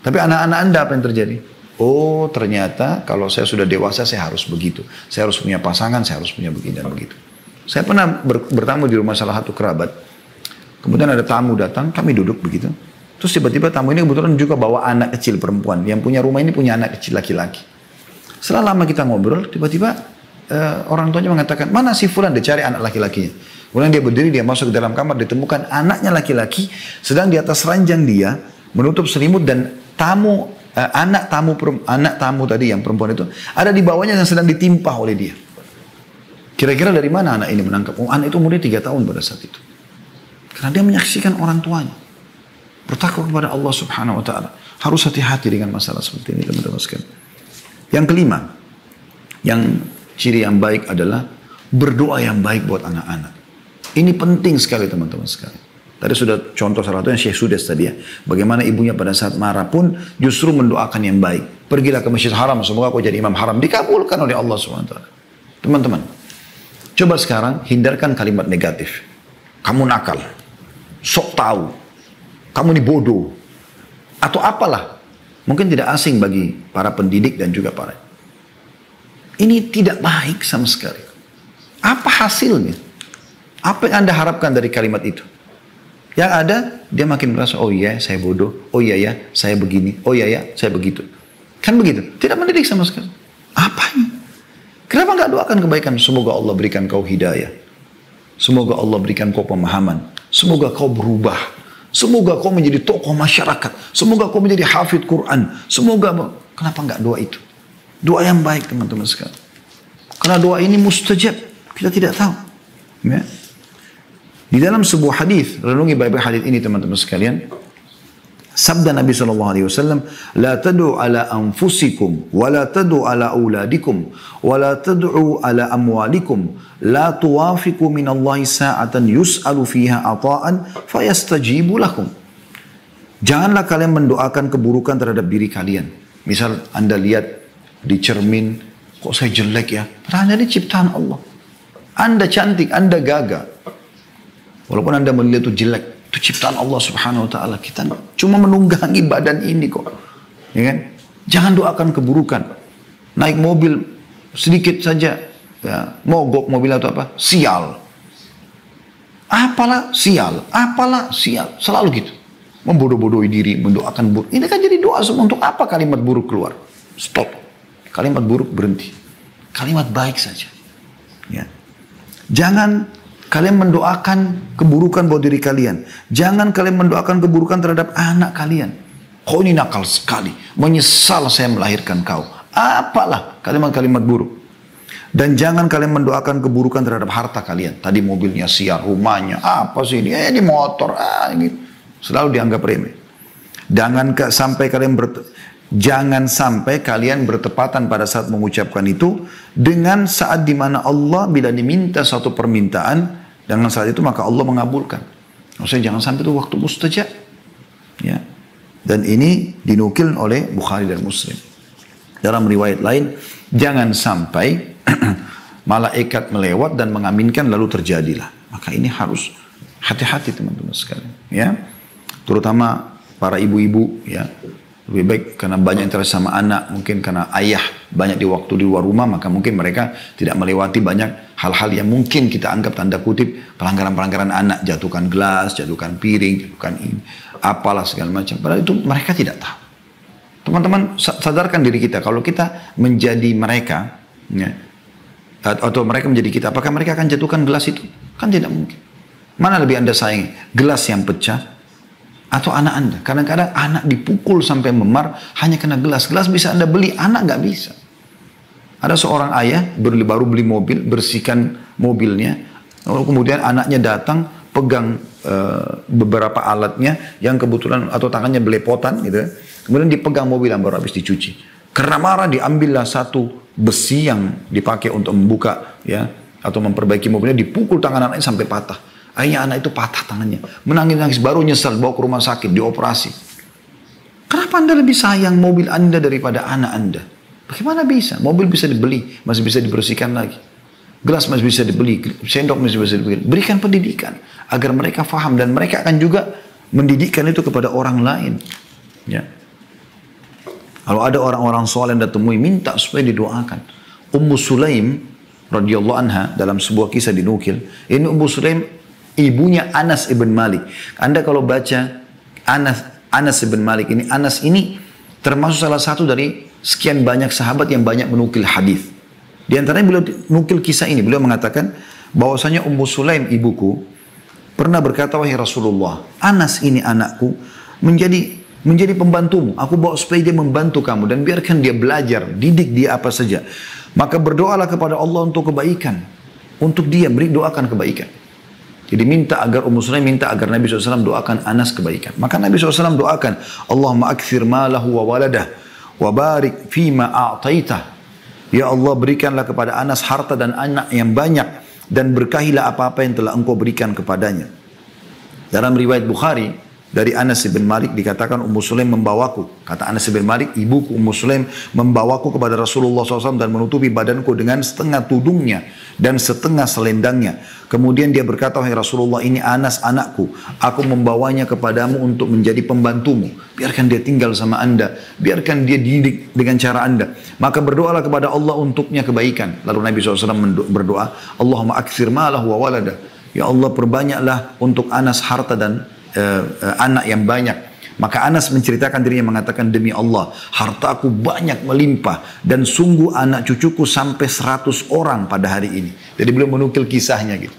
Tapi anak-anak Anda apa yang terjadi? Oh ternyata kalau saya sudah dewasa saya harus begitu. Saya harus punya pasangan, saya harus punya begini dan begitu. Saya pernah bertamu di rumah salah satu kerabat. Kemudian ada tamu datang, kami duduk begitu. Terus tiba-tiba tamu ini kebetulan juga bawa anak kecil perempuan. Yang punya rumah ini punya anak kecil laki-laki. Setelah lama kita ngobrol, tiba-tiba orang tuanya mengatakan, mana si Fulan? Dia cari anak laki-lakinya. Kemudian dia berdiri, dia masuk ke dalam kamar, ditemukan anaknya laki-laki sedang di atas ranjang dia, menutup selimut dan anak tamu tadi yang perempuan itu ada di bawahnya yang sedang ditimpa oleh dia. Kira-kira dari mana anak ini menangkap? Oh, anak itu umurnya 3 tahun pada saat itu. Karena dia menyaksikan orang tuanya. Bertakwa kepada Allah Subhanahu wa taala. Harus hati-hati dengan masalah seperti ini, teman-teman sekalian. Yang kelima, yang ciri yang baik adalah berdoa yang baik buat anak-anak. Ini penting sekali, teman-teman sekalian. Tadi sudah contoh salah satunya Syekh Sudes tadi ya. Bagaimana ibunya pada saat marah pun justru mendoakan yang baik. Pergilah ke Masjid Haram, semoga kau jadi imam haram. Dikabulkan oleh Allah SWT. Teman-teman, coba sekarang hindarkan kalimat negatif. Kamu nakal, sok tahu, kamu ini bodoh, atau apalah. Mungkin tidak asing bagi para pendidik dan juga para. Ini tidak baik sama sekali. Apa hasilnya? Apa yang Anda harapkan dari kalimat itu? Yang ada, dia makin merasa, oh iya saya bodoh, oh iya ya saya begini, oh iya ya saya begitu. Kan begitu, tidak mendidik sama sekali. Apanya? Kenapa nggak doakan kebaikan? Semoga Allah berikan kau hidayah. Semoga Allah berikan kau pemahaman. Semoga kau berubah. Semoga kau menjadi tokoh masyarakat. Semoga kau menjadi hafidh Quran. Semoga, kenapa nggak doa itu? Doa yang baik teman-teman sekalian. Karena doa ini mustajab, kita tidak tahu. Ya. Di dalam sebuah hadis, renungi baik-baik hadis ini teman-teman sekalian. Sabda Nabi SAW, La tad'u ala anfusikum, wa la tad'u ala auladikum, wa la tad'u ala amwalikum, la tuwafiku minallahi sa'atan yus'alu fiha ata'an, fayastajibu lakum. Janganlah kalian mendoakan keburukan terhadap diri kalian. Misal Anda lihat di cermin, kok saya jelek ya? Padahal ini ciptaan Allah. Anda cantik, Anda gagah. Walaupun Anda melihat itu jelek, itu ciptaan Allah Subhanahu wa taala. Kita cuma menunggangi badan ini kok. Ya kan? Jangan doakan keburukan. Naik mobil sedikit saja, ya, mogok mobil atau apa? Sial. Apalah sial, apalah sial. Selalu gitu. Membodoh-bodohi diri, mendoakan buruk. Ini kan jadi doa semua. Untuk apa kalimat buruk keluar? Stop. Kalimat buruk berhenti. Kalimat baik saja. Ya. Jangan kalian mendoakan keburukan buat diri kalian. Jangan kalian mendoakan keburukan terhadap anak kalian. Kau ini nakal sekali. Menyesal saya melahirkan kau. Apalah kalimat-kalimat buruk. Dan jangan kalian mendoakan keburukan terhadap harta kalian. Tadi mobilnya sial, rumahnya, apa sih ini? Ini motor, gitu. Selalu dianggap remeh. Jangan sampai kalian bertepatan pada saat mengucapkan itu dengan saat dimana Allah bila diminta satu permintaan, dengan saat itu maka Allah mengabulkan. Maksudnya jangan sampai itu waktu mustajab. Ya. Dan ini dinukil oleh Bukhari dan Muslim. Dalam riwayat lain, jangan sampai malaikat melewat dan mengaminkan lalu terjadilah. Maka ini harus hati-hati teman-teman sekalian. Ya. Terutama para ibu-ibu, ya, lebih baik karena banyak interaksi sama anak, mungkin karena ayah banyak di waktu di luar rumah, maka mungkin mereka tidak melewati banyak hal-hal yang mungkin kita anggap tanda kutip pelanggaran-pelanggaran anak, jatuhkan gelas, jatuhkan piring, jatuhkan ini, apalah segala macam. Padahal itu mereka tidak tahu. Teman-teman sadarkan diri kita, kalau kita menjadi mereka, ya, atau mereka menjadi kita, apakah mereka akan jatuhkan gelas itu? Kan tidak mungkin. Mana lebih Anda sayangi? Gelas yang pecah atau anak Anda? Kadang-kadang anak dipukul sampai memar hanya kena gelas. Gelas bisa Anda beli, anak nggak bisa. Ada seorang ayah baru beli mobil, bersihkan mobilnya, lalu kemudian anaknya datang pegang beberapa alatnya yang kebetulan atau tangannya belepotan gitu. Kemudian dipegang mobil yang baru habis dicuci. Karena marah diambillah satu besi yang dipakai untuk membuka ya atau memperbaiki mobilnya, dipukul tangan anaknya sampai patah. Akhirnya anak itu patah tangannya. Menangis-nangis, baru nyesal, bawa ke rumah sakit, dioperasi. Kenapa Anda lebih sayang mobil Anda daripada anak Anda? Bagaimana bisa? Mobil bisa dibeli, masih bisa dibersihkan lagi. Gelas masih bisa dibeli, sendok masih bisa dibeli. Berikan pendidikan, agar mereka faham. Dan mereka akan juga mendidikkan itu kepada orang lain. Ya. Kalau ada orang-orang soleh yang temui, minta supaya didoakan. Ummu Sulaim, radhiyallahu anha, dalam sebuah kisah dinukil. Ini Ummu Sulaim, ibunya Anas ibn Malik. Anda kalau baca Anas ibn Malik ini, Anas ini termasuk salah satu dari sekian banyak sahabat yang banyak menukil hadis. Di antaranya beliau nukil kisah ini. Beliau mengatakan bahwasanya Ummu Sulaim ibuku pernah berkata, wahai Rasulullah, Anas ini anakku menjadi pembantumu. Aku bawa supaya dia membantu kamu dan biarkan dia belajar, didik dia apa saja. Maka berdoalah kepada Allah untuk kebaikan. Untuk dia, doakan kebaikan. Jadi minta agar Ummu Sulaim minta agar Nabi SAW doakan Anas kebaikan. Maka Nabi SAW doakan, Allahumma akthir malahu wa waladah wa barik fima a'taitah. Ya Allah, berikanlah kepada Anas harta dan anak yang banyak dan berkahilah apa-apa yang telah engkau berikan kepadanya. Dalam riwayat Bukhari dari Anas bin Malik dikatakan Ummu Sulaim membawaku. Kata Anas bin Malik, ibuku Ummu Sulaim membawaku kepada Rasulullah SAW dan menutupi badanku dengan setengah tudungnya dan setengah selendangnya. Kemudian dia berkata, wahai Rasulullah, ini Anas anakku. Aku membawanya kepadamu untuk menjadi pembantumu. Biarkan dia tinggal sama anda. Biarkan dia didik dengan cara anda. Maka berdoalah kepada Allah untuknya kebaikan. Lalu Nabi SAW berdoa, Allahumma akthir malahu wa waladah. Ya Allah, perbanyaklah untuk Anas harta dan anak yang banyak. Maka Anas menceritakan dirinya mengatakan, demi Allah, hartaku banyak melimpah dan sungguh anak cucuku sampai 100 orang pada hari ini. Jadi beliau menukil kisahnya gitu.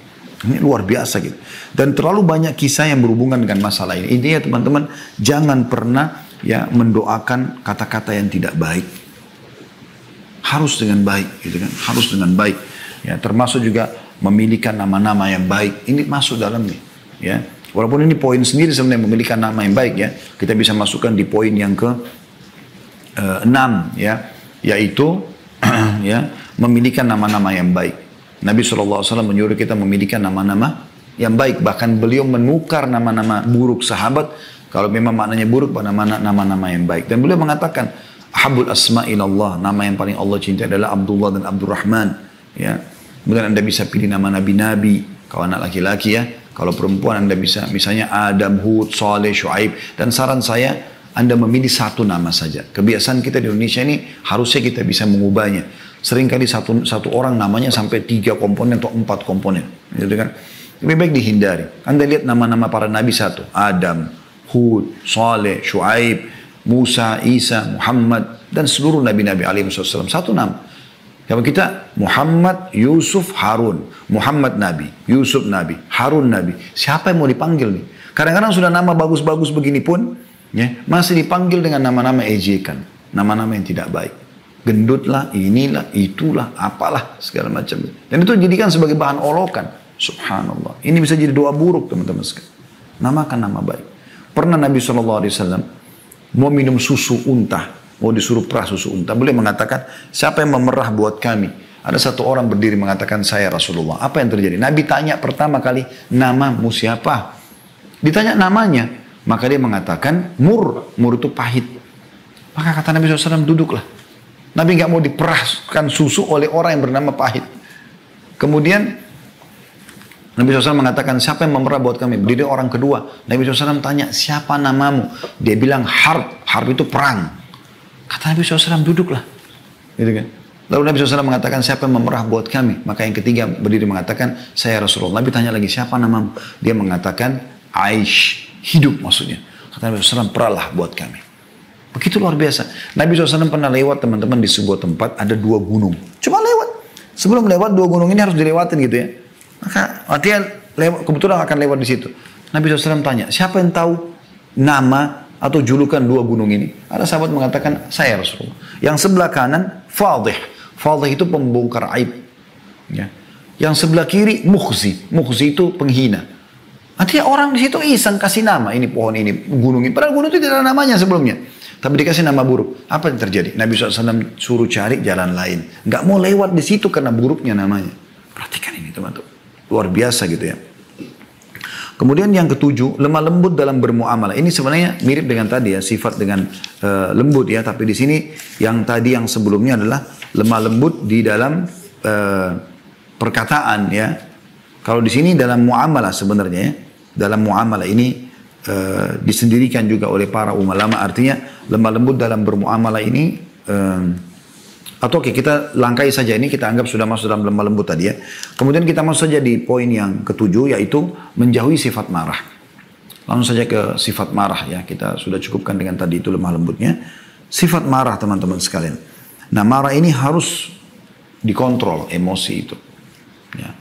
Ini luar biasa gitu. Dan terlalu banyak kisah yang berhubungan dengan masalah ini. Intinya teman-teman, jangan pernah ya mendoakan kata-kata yang tidak baik. Harus dengan baik gitu kan. Harus dengan baik. Ya, termasuk juga memilihkan nama-nama yang baik. Ini masuk dalamnya. Ya. Walaupun ini poin sendiri sebenarnya memiliki nama yang baik ya. Kita bisa masukkan di poin yang ke-6 ya. Yaitu ya, memiliki nama-nama yang baik. Nabi SAW menyuruh kita memiliki nama-nama yang baik. Bahkan beliau menukar nama-nama buruk sahabat. Kalau memang maknanya buruk pada nama-nama yang baik. Dan beliau mengatakan, Ahabul asma ilallah, nama yang paling Allah cintai adalah Abdullah dan Abdurrahman. Ya. Kemudian Anda bisa pilih nama nabi-nabi, kalau anak laki-laki ya. Kalau perempuan Anda bisa, misalnya Adam, Hud, Saleh, Shu'aib. Dan saran saya, Anda memilih satu nama saja. Kebiasaan kita di Indonesia ini, harusnya kita bisa mengubahnya. Seringkali satu orang namanya sampai 3 komponen atau 4 komponen. Gitu kan? Lebih baik dihindari. Anda lihat nama-nama para nabi satu. Adam, Hud, Saleh, Shu'aib, Musa, Isa, Muhammad, dan seluruh nabi-nabi alaihi wasallam. Satu nama. Kalau kita Muhammad, Yusuf, Harun. Muhammad Nabi, Yusuf Nabi, Harun Nabi. Siapa yang mau dipanggil nih? Kadang-kadang sudah nama bagus-bagus begini pun, ya, masih dipanggil dengan nama-nama ejekan. Nama-nama yang tidak baik. Gendutlah, inilah, itulah, apalah, segala macam. Dan itu dijadikan sebagai bahan olokan. Subhanallah. Ini bisa jadi doa buruk teman-teman sekalian. Namakan nama baik. Pernah Nabi SAW mau minum susu unta, mau disuruh perah susu unta, boleh mengatakan, siapa yang memerah buat kami? Ada satu orang berdiri mengatakan, saya Rasulullah. Apa yang terjadi? Nabi tanya pertama kali, namamu siapa? Ditanya namanya, maka dia mengatakan, Mur itu pahit. Maka kata Nabi SAW, duduklah. Nabi nggak mau diperahkan susu oleh orang yang bernama pahit. Kemudian, Nabi SAW mengatakan, siapa yang memerah buat kami? Berdiri orang kedua. Nabi SAW tanya, siapa namamu? Dia bilang, Harb. Harb itu perang. Kata Nabi SAW, duduklah. Gitu kan? Lalu Nabi SAW mengatakan, siapa yang memerah buat kami? Maka yang ketiga berdiri mengatakan, saya Rasulullah. Nabi tanya lagi, siapa namamu? Dia mengatakan, Aish. Hidup maksudnya. Kata Nabi SAW, perahlah buat kami. Begitu luar biasa. Nabi SAW pernah lewat teman-teman di sebuah tempat, ada 2 gunung. Cuma lewat. Sebelum lewat 2 gunung ini harus dilewatin gitu ya. Maka artinya kebetulan akan lewat di situ. Nabi SAW tanya, siapa yang tahu nama atau julukan 2 gunung ini? Ada sahabat mengatakan, saya Rasulullah. Yang sebelah kanan, Fadih. Fadih itu pembongkar aib. Ya. Yang sebelah kiri, Mukhzi. Mukhzi itu penghina. Artinya orang di situ iseng kasih nama. Ini pohon ini, gunung ini. Padahal gunung itu tidak ada namanya sebelumnya. Tapi dikasih nama buruk. Apa yang terjadi? Nabi SAW suruh cari jalan lain. Nggak mau lewat di situ karena buruknya namanya. Perhatikan ini teman-teman. Luar biasa gitu ya. Kemudian yang ketujuh, lemah lembut dalam bermuamalah. Ini sebenarnya mirip dengan tadi ya, sifat dengan lembut ya. Tapi di sini yang tadi yang sebelumnya adalah lemah lembut di dalam perkataan ya. Kalau di sini dalam muamalah sebenarnya ya. Dalam muamalah ini disendirikan juga oleh para ulama. Artinya lemah lembut dalam bermuamalah ini atau oke, kita langkai saja ini, kita anggap sudah masuk dalam lemah lembut tadi ya. Kemudian kita masuk saja di poin yang ketujuh, yaitu menjauhi sifat marah. Langsung saja ke sifat marah ya, kita sudah cukupkan dengan tadi itu lemah lembutnya. Sifat marah teman-teman sekalian. Nah marah ini harus dikontrol emosi itu. Ya.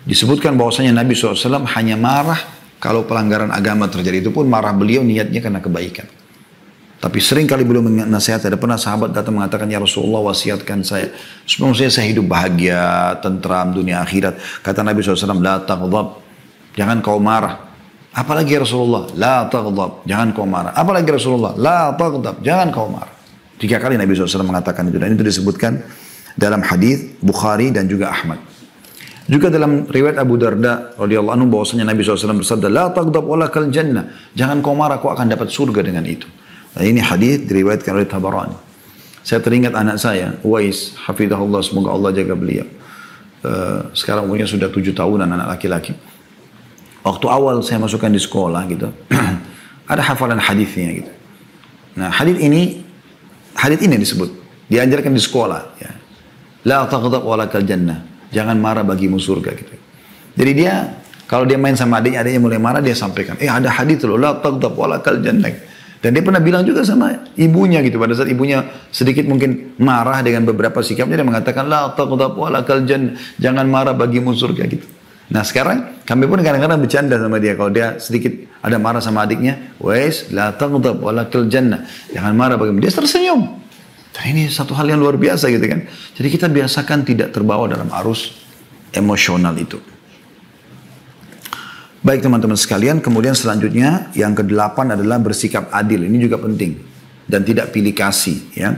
Disebutkan bahwasanya Nabi SAW hanya marah kalau pelanggaran agama terjadi, itu pun marah beliau niatnya karena kebaikan. Tapi sering kali beliau menasihat, ada pernah sahabat datang mengatakan, ya Rasulullah wasiatkan saya. Supaya saya hidup bahagia, tentram, dunia akhirat. Kata Nabi SAW, la taghdab, jangan kau marah. Apalagi ya Rasulullah, la taghdab, jangan kau marah. Apalagi Rasulullah, la taghdab, jangan kau marah. 3 kali Nabi SAW mengatakan itu. Dan itu disebutkan dalam hadis Bukhari dan juga Ahmad. Juga dalam riwayat Abu Darda radhiyallahu anhu bahwasanya Nabi SAW bersabda, la taghdab walakal jannah, jangan kau marah, kau akan dapat surga dengan itu. Nah, ini hadis diriwayatkan oleh Tabarani. Saya teringat anak saya, Uwais, hafizahullah, semoga Allah jaga beliau. Sekarang umurnya sudah 7 tahunan, anak laki-laki. Waktu awal saya masukkan di sekolah gitu, ada hafalan hadisnya gitu. Nah, hadis ini disebut, diajarkan di sekolah. Ya. La taghdab walakal jannah, jangan marah bagimu surga gitu. Jadi dia, kalau dia main sama adiknya mulai marah, dia sampaikan, ada hadis loh, la taghdab walakal jannah. Dan dia pernah bilang juga sama ibunya gitu. Pada saat ibunya sedikit mungkin marah dengan beberapa sikapnya, dia mengatakan, la taghdab walakal jannah, jangan marah bagimu surga gitu. Nah sekarang kami pun kadang-kadang bercanda sama dia. Kalau dia sedikit ada marah sama adiknya, wais, la taghdab walakal jannah, jangan marah bagimu. Dia tersenyum. Dan ini satu hal yang luar biasa gitu kan. Jadi kita biasakan tidak terbawa dalam arus emosional itu. Baik teman-teman sekalian, kemudian selanjutnya yang ke-8 adalah bersikap adil. Ini juga penting dan tidak pilih kasih. Ya.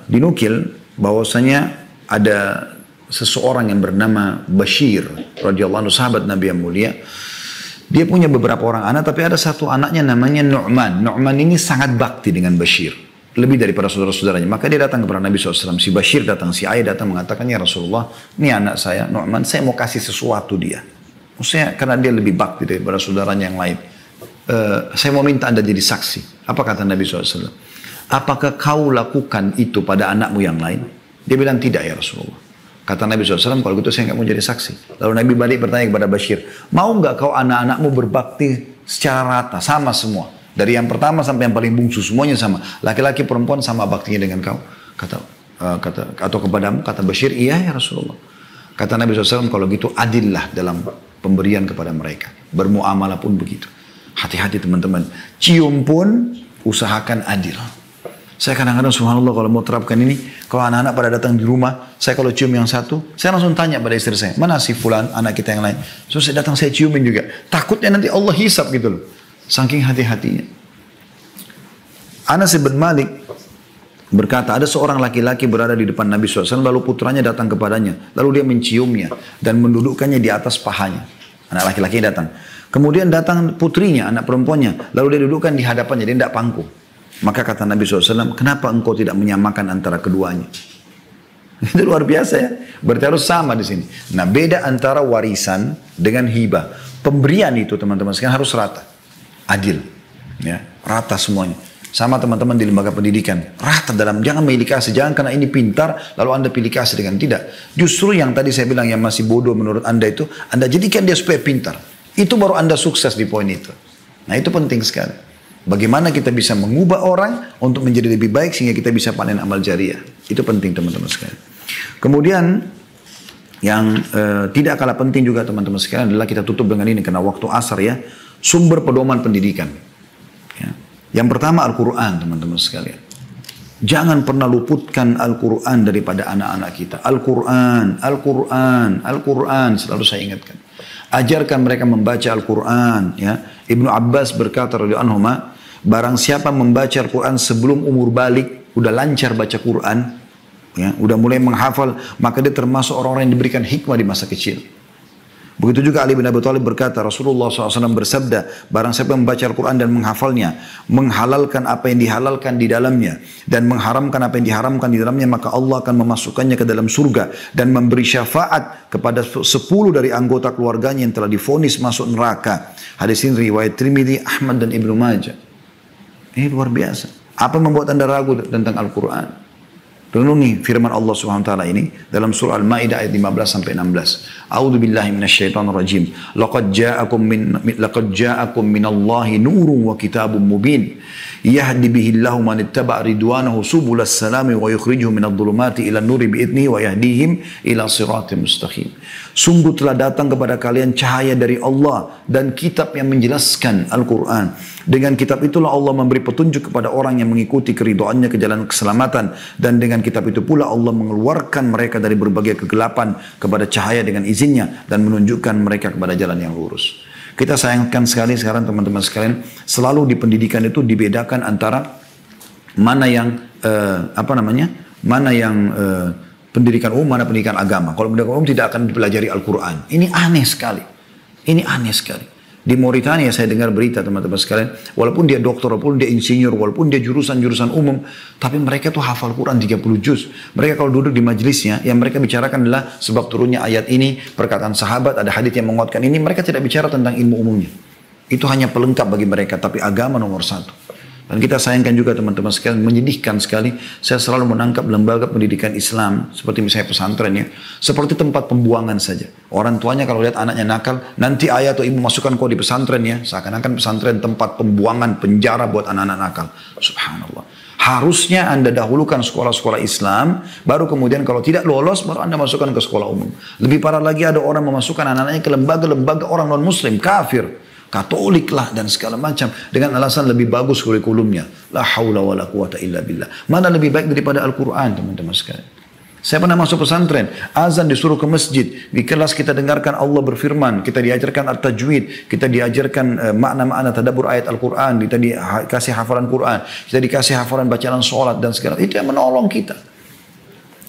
Dinukil bahwasanya ada seseorang yang bernama Bashir radhiyallahu anhu, sahabat Nabi yang mulia. Dia punya beberapa orang anak, tapi ada satu anaknya namanya Nu'man. Nu'man ini sangat bakti dengan Bashir. lebih daripada saudara-saudaranya. Maka dia datang kepada Nabi SAW. Si Bashir datang, si Ayah datang mengatakan, ya Rasulullah, ini anak saya, Nu'man, saya mau kasih sesuatu dia. Maksudnya karena dia lebih bakti daripada saudaranya yang lain. Saya mau minta anda jadi saksi. Apa kata Nabi SAW? Apakah kau lakukan itu pada anakmu yang lain? Dia bilang tidak ya Rasulullah. Kata Nabi SAW, kalau gitu saya nggak mau jadi saksi. Lalu Nabi balik bertanya kepada Bashir, mau nggak kau anak-anakmu berbakti secara rata, sama semua? Dari yang pertama sampai yang paling bungsu, semuanya sama. Laki-laki perempuan sama baktinya dengan kau. Atau kepadamu, kata Bashir, iya ya Rasulullah. Kata Nabi SAW, kalau gitu adillah dalam pemberian kepada mereka. Bermuamalah pun begitu. Hati-hati teman-teman. Cium pun usahakan adil. Saya kadang-kadang subhanallah kalau mau terapkan ini, kalau anak-anak pada datang di rumah, saya kalau cium yang satu, saya langsung tanya pada istri saya, mana si fulan, anak kita yang lain. So saya datang saya ciumin juga. Takutnya nanti Allah hisab gitu loh. Saking hati-hatinya. Anas bin Malik berkata, ada seorang laki-laki berada di depan Nabi SAW, lalu putranya datang kepadanya. Lalu dia menciumnya dan mendudukkannya di atas pahanya. Anak laki-laki datang. Kemudian datang putrinya, anak perempuannya. Lalu dia dudukkan di hadapannya, dia tidak pangku. Maka kata Nabi SAW, kenapa engkau tidak menyamakan antara keduanya? Itu luar biasa ya. Berarti harus sama di sini. Nah beda antara warisan dengan hibah. Pemberian itu teman-teman sekalian harus rata. Adil, ya, rata semuanya. Sama teman-teman di lembaga pendidikan, rata dalam, jangan pilih kasih, jangan karena ini pintar, lalu anda pilih kasih dengan tidak. Justru yang tadi saya bilang yang masih bodoh menurut anda itu, anda jadikan dia supaya pintar. Itu baru anda sukses di poin itu. Nah itu penting sekali. Bagaimana kita bisa mengubah orang untuk menjadi lebih baik sehingga kita bisa panen amal jariah. Itu penting teman-teman sekalian. Kemudian yang tidak kalah penting juga teman-teman sekalian adalah kita tutup dengan ini karena waktu asar ya. Sumber pedoman pendidikan. Ya. Yang pertama Al-Quran teman-teman sekalian. Jangan pernah luputkan Al-Quran daripada anak-anak kita. Al-Quran, Al-Quran, Al-Quran selalu saya ingatkan. Ajarkan mereka membaca Al-Quran. Ya. Ibnu Abbas berkata radhiyallahu anhu, barang siapa membaca Al-Quran sebelum umur balik, udah lancar baca Quran, ya, udah mulai menghafal, maka dia termasuk orang-orang yang diberikan hikmah di masa kecil. Begitu juga Ali bin Abi Thalib berkata, Rasulullah SAW bersabda, barang siapa membaca Al-Quran dan menghafalnya, menghalalkan apa yang dihalalkan di dalamnya, dan mengharamkan apa yang diharamkan di dalamnya, maka Allah akan memasukkannya ke dalam surga, dan memberi syafaat kepada 10 dari anggota keluarganya yang telah divonis masuk neraka. Hadis ini riwayat Tirmidzi, Ahmad dan Ibnu Majah. Ini luar biasa. Apa membuat anda ragu tentang Al-Quran? Renungi firman Allah SWT ini dalam surah Al-Maidah ayat 15 sampai 16. A'udzu billahi minasyaitonir rajim. Laqad ja'akum minallahi nurun wa kitabun mubin. Yahdi bihi Allahu man ittaba' ridwanahu subulas salami wa yukhrijuhum minadh dhulumati ila nuri bi'idnihi wa yahdihim ila siratim mustaqim. Sungguh telah datang kepada kalian cahaya dari Allah dan kitab yang menjelaskan Al-Quran. Dengan kitab itulah Allah memberi petunjuk kepada orang yang mengikuti keridhaannya ke jalan keselamatan. Dan dengan kitab itu pula Allah mengeluarkan mereka dari berbagai kegelapan kepada cahaya dengan izinnya. Dan menunjukkan mereka kepada jalan yang lurus. Kita sayangkan sekali sekarang teman-teman sekalian. Selalu di pendidikan itu dibedakan antara mana yang pendidikan umum, mana pendidikan agama. Kalau pendidikan umum tidak akan dipelajari Al-Quran. Ini aneh sekali. Ini aneh sekali. Di Mauritania saya dengar berita teman-teman sekalian. Walaupun dia dokter, walaupun dia insinyur, walaupun dia jurusan-jurusan umum. Tapi mereka tuh hafal Quran 30 juz. Mereka kalau duduk di majelisnya, yang mereka bicarakan adalah sebab turunnya ayat ini, perkataan sahabat, ada hadits yang menguatkan ini. Mereka tidak bicara tentang ilmu umumnya. Itu hanya pelengkap bagi mereka. Tapi agama nomor 1. Dan kita sayangkan juga teman-teman sekalian, menyedihkan sekali, saya selalu menangkap lembaga pendidikan Islam, seperti misalnya pesantren ya, seperti tempat pembuangan saja. Orang tuanya kalau lihat anaknya nakal, nanti ayah atau ibu masukkan kau di pesantren ya, seakan-akan pesantren tempat pembuangan, penjara buat anak-anak nakal. Subhanallah. Harusnya anda dahulukan sekolah-sekolah Islam, baru kemudian kalau tidak lolos, baru anda masukkan ke sekolah umum. Lebih parah lagi ada orang memasukkan anak-anaknya ke lembaga-lembaga orang non-muslim, kafir. Katolik lah dan segala macam dengan alasan lebih bagus kurikulumnya. La haula wala quwata illa billah. Mana lebih baik daripada Al-Quran teman-teman sekalian. Saya pernah masuk pesantren, azan disuruh ke masjid, di kelas kita dengarkan Allah berfirman, kita diajarkan at-tajwid, kita diajarkan makna-makna tadabbur ayat Al-Quran, kita dikasih hafalan Quran, kita dikasih hafalan bacaan sholat dan segala itu yang menolong kita.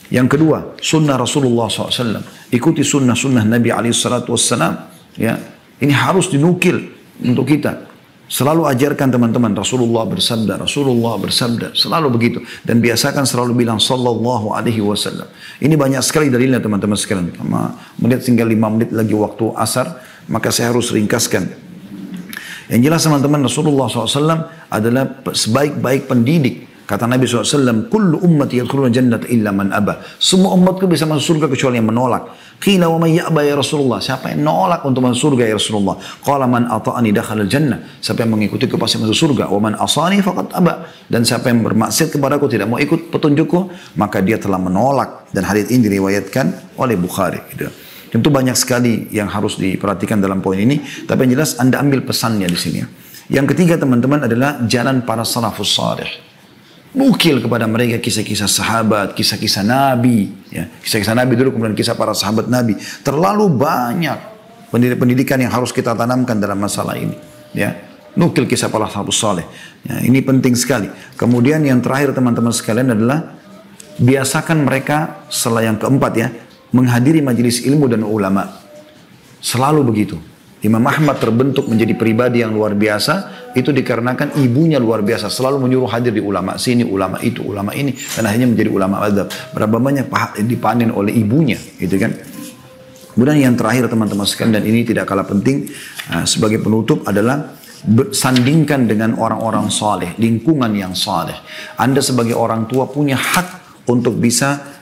Yang kedua, sunnah Rasulullah SAW. Ikuti sunnah-sunnah Nabi SAW. Ya. Ini harus dinukil untuk kita. Selalu ajarkan teman-teman, Rasulullah bersabda, selalu begitu. Dan biasakan selalu bilang sallallahu alaihi wasallam. Ini banyak sekali dalilnya teman-teman sekalian. Melihat tinggal 5 menit lagi waktu asar, maka saya harus ringkaskan. Yang jelas teman-teman, Rasulullah SAW adalah sebaik-baik pendidik. Kata Nabi SAW, kullu ummati yadkhuluna jannata illa man aba. Semua umatku bisa masuk surga kecuali yang menolak. Qila wa may ya'ba ya Rasulullah. Siapa yang menolak untuk masuk surga ya Rasulullah? Qala man ata'ani dakhala jannah. Siapa yang mengikutiku pasti masuk surga. Wa man asani faqad aba. Dan siapa yang bermaksiat kepadaku tidak mau ikut petunjukku, maka dia telah menolak. Dan hadits ini diriwayatkan oleh Bukhari. Gitu. Tentu banyak sekali yang harus diperhatikan dalam poin ini. Tapi yang jelas Anda ambil pesannya di sini. Yang ketiga teman-teman adalah jalan para salafus salih. Nukil kepada mereka kisah-kisah sahabat, kisah-kisah Nabi. Ya. Kisah-kisah Nabi dulu, kemudian kisah para sahabat Nabi. Terlalu banyak pendidikan yang harus kita tanamkan dalam masalah ini. Ya. Nukil kisah para sahabat saleh. Ya, ini penting sekali. Kemudian yang terakhir teman-teman sekalian adalah biasakan mereka, setelah yang keempat ya, menghadiri majelis ilmu dan ulama. Selalu begitu. Imam Ahmad terbentuk menjadi pribadi yang luar biasa, itu dikarenakan ibunya luar biasa. Selalu menyuruh hadir di ulama sini, ulama itu, ulama ini. Dan akhirnya menjadi ulama adab. Berapa banyak dipanen oleh ibunya. Gitu kan. Kemudian yang terakhir teman-teman sekalian, dan ini tidak kalah penting, sebagai penutup adalah sandingkan dengan orang-orang saleh, lingkungan yang saleh. Anda sebagai orang tua punya hak untuk bisa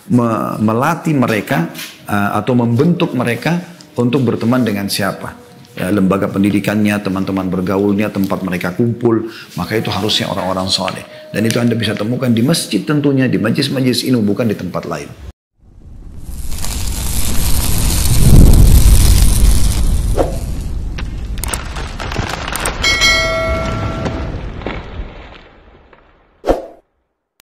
melatih mereka atau membentuk mereka untuk berteman dengan siapa. Ya, lembaga pendidikannya, teman-teman bergaulnya, tempat mereka kumpul, maka itu harusnya orang-orang saleh. Dan itu Anda bisa temukan di masjid tentunya, di majlis-majlis ilmu, bukan di tempat lain.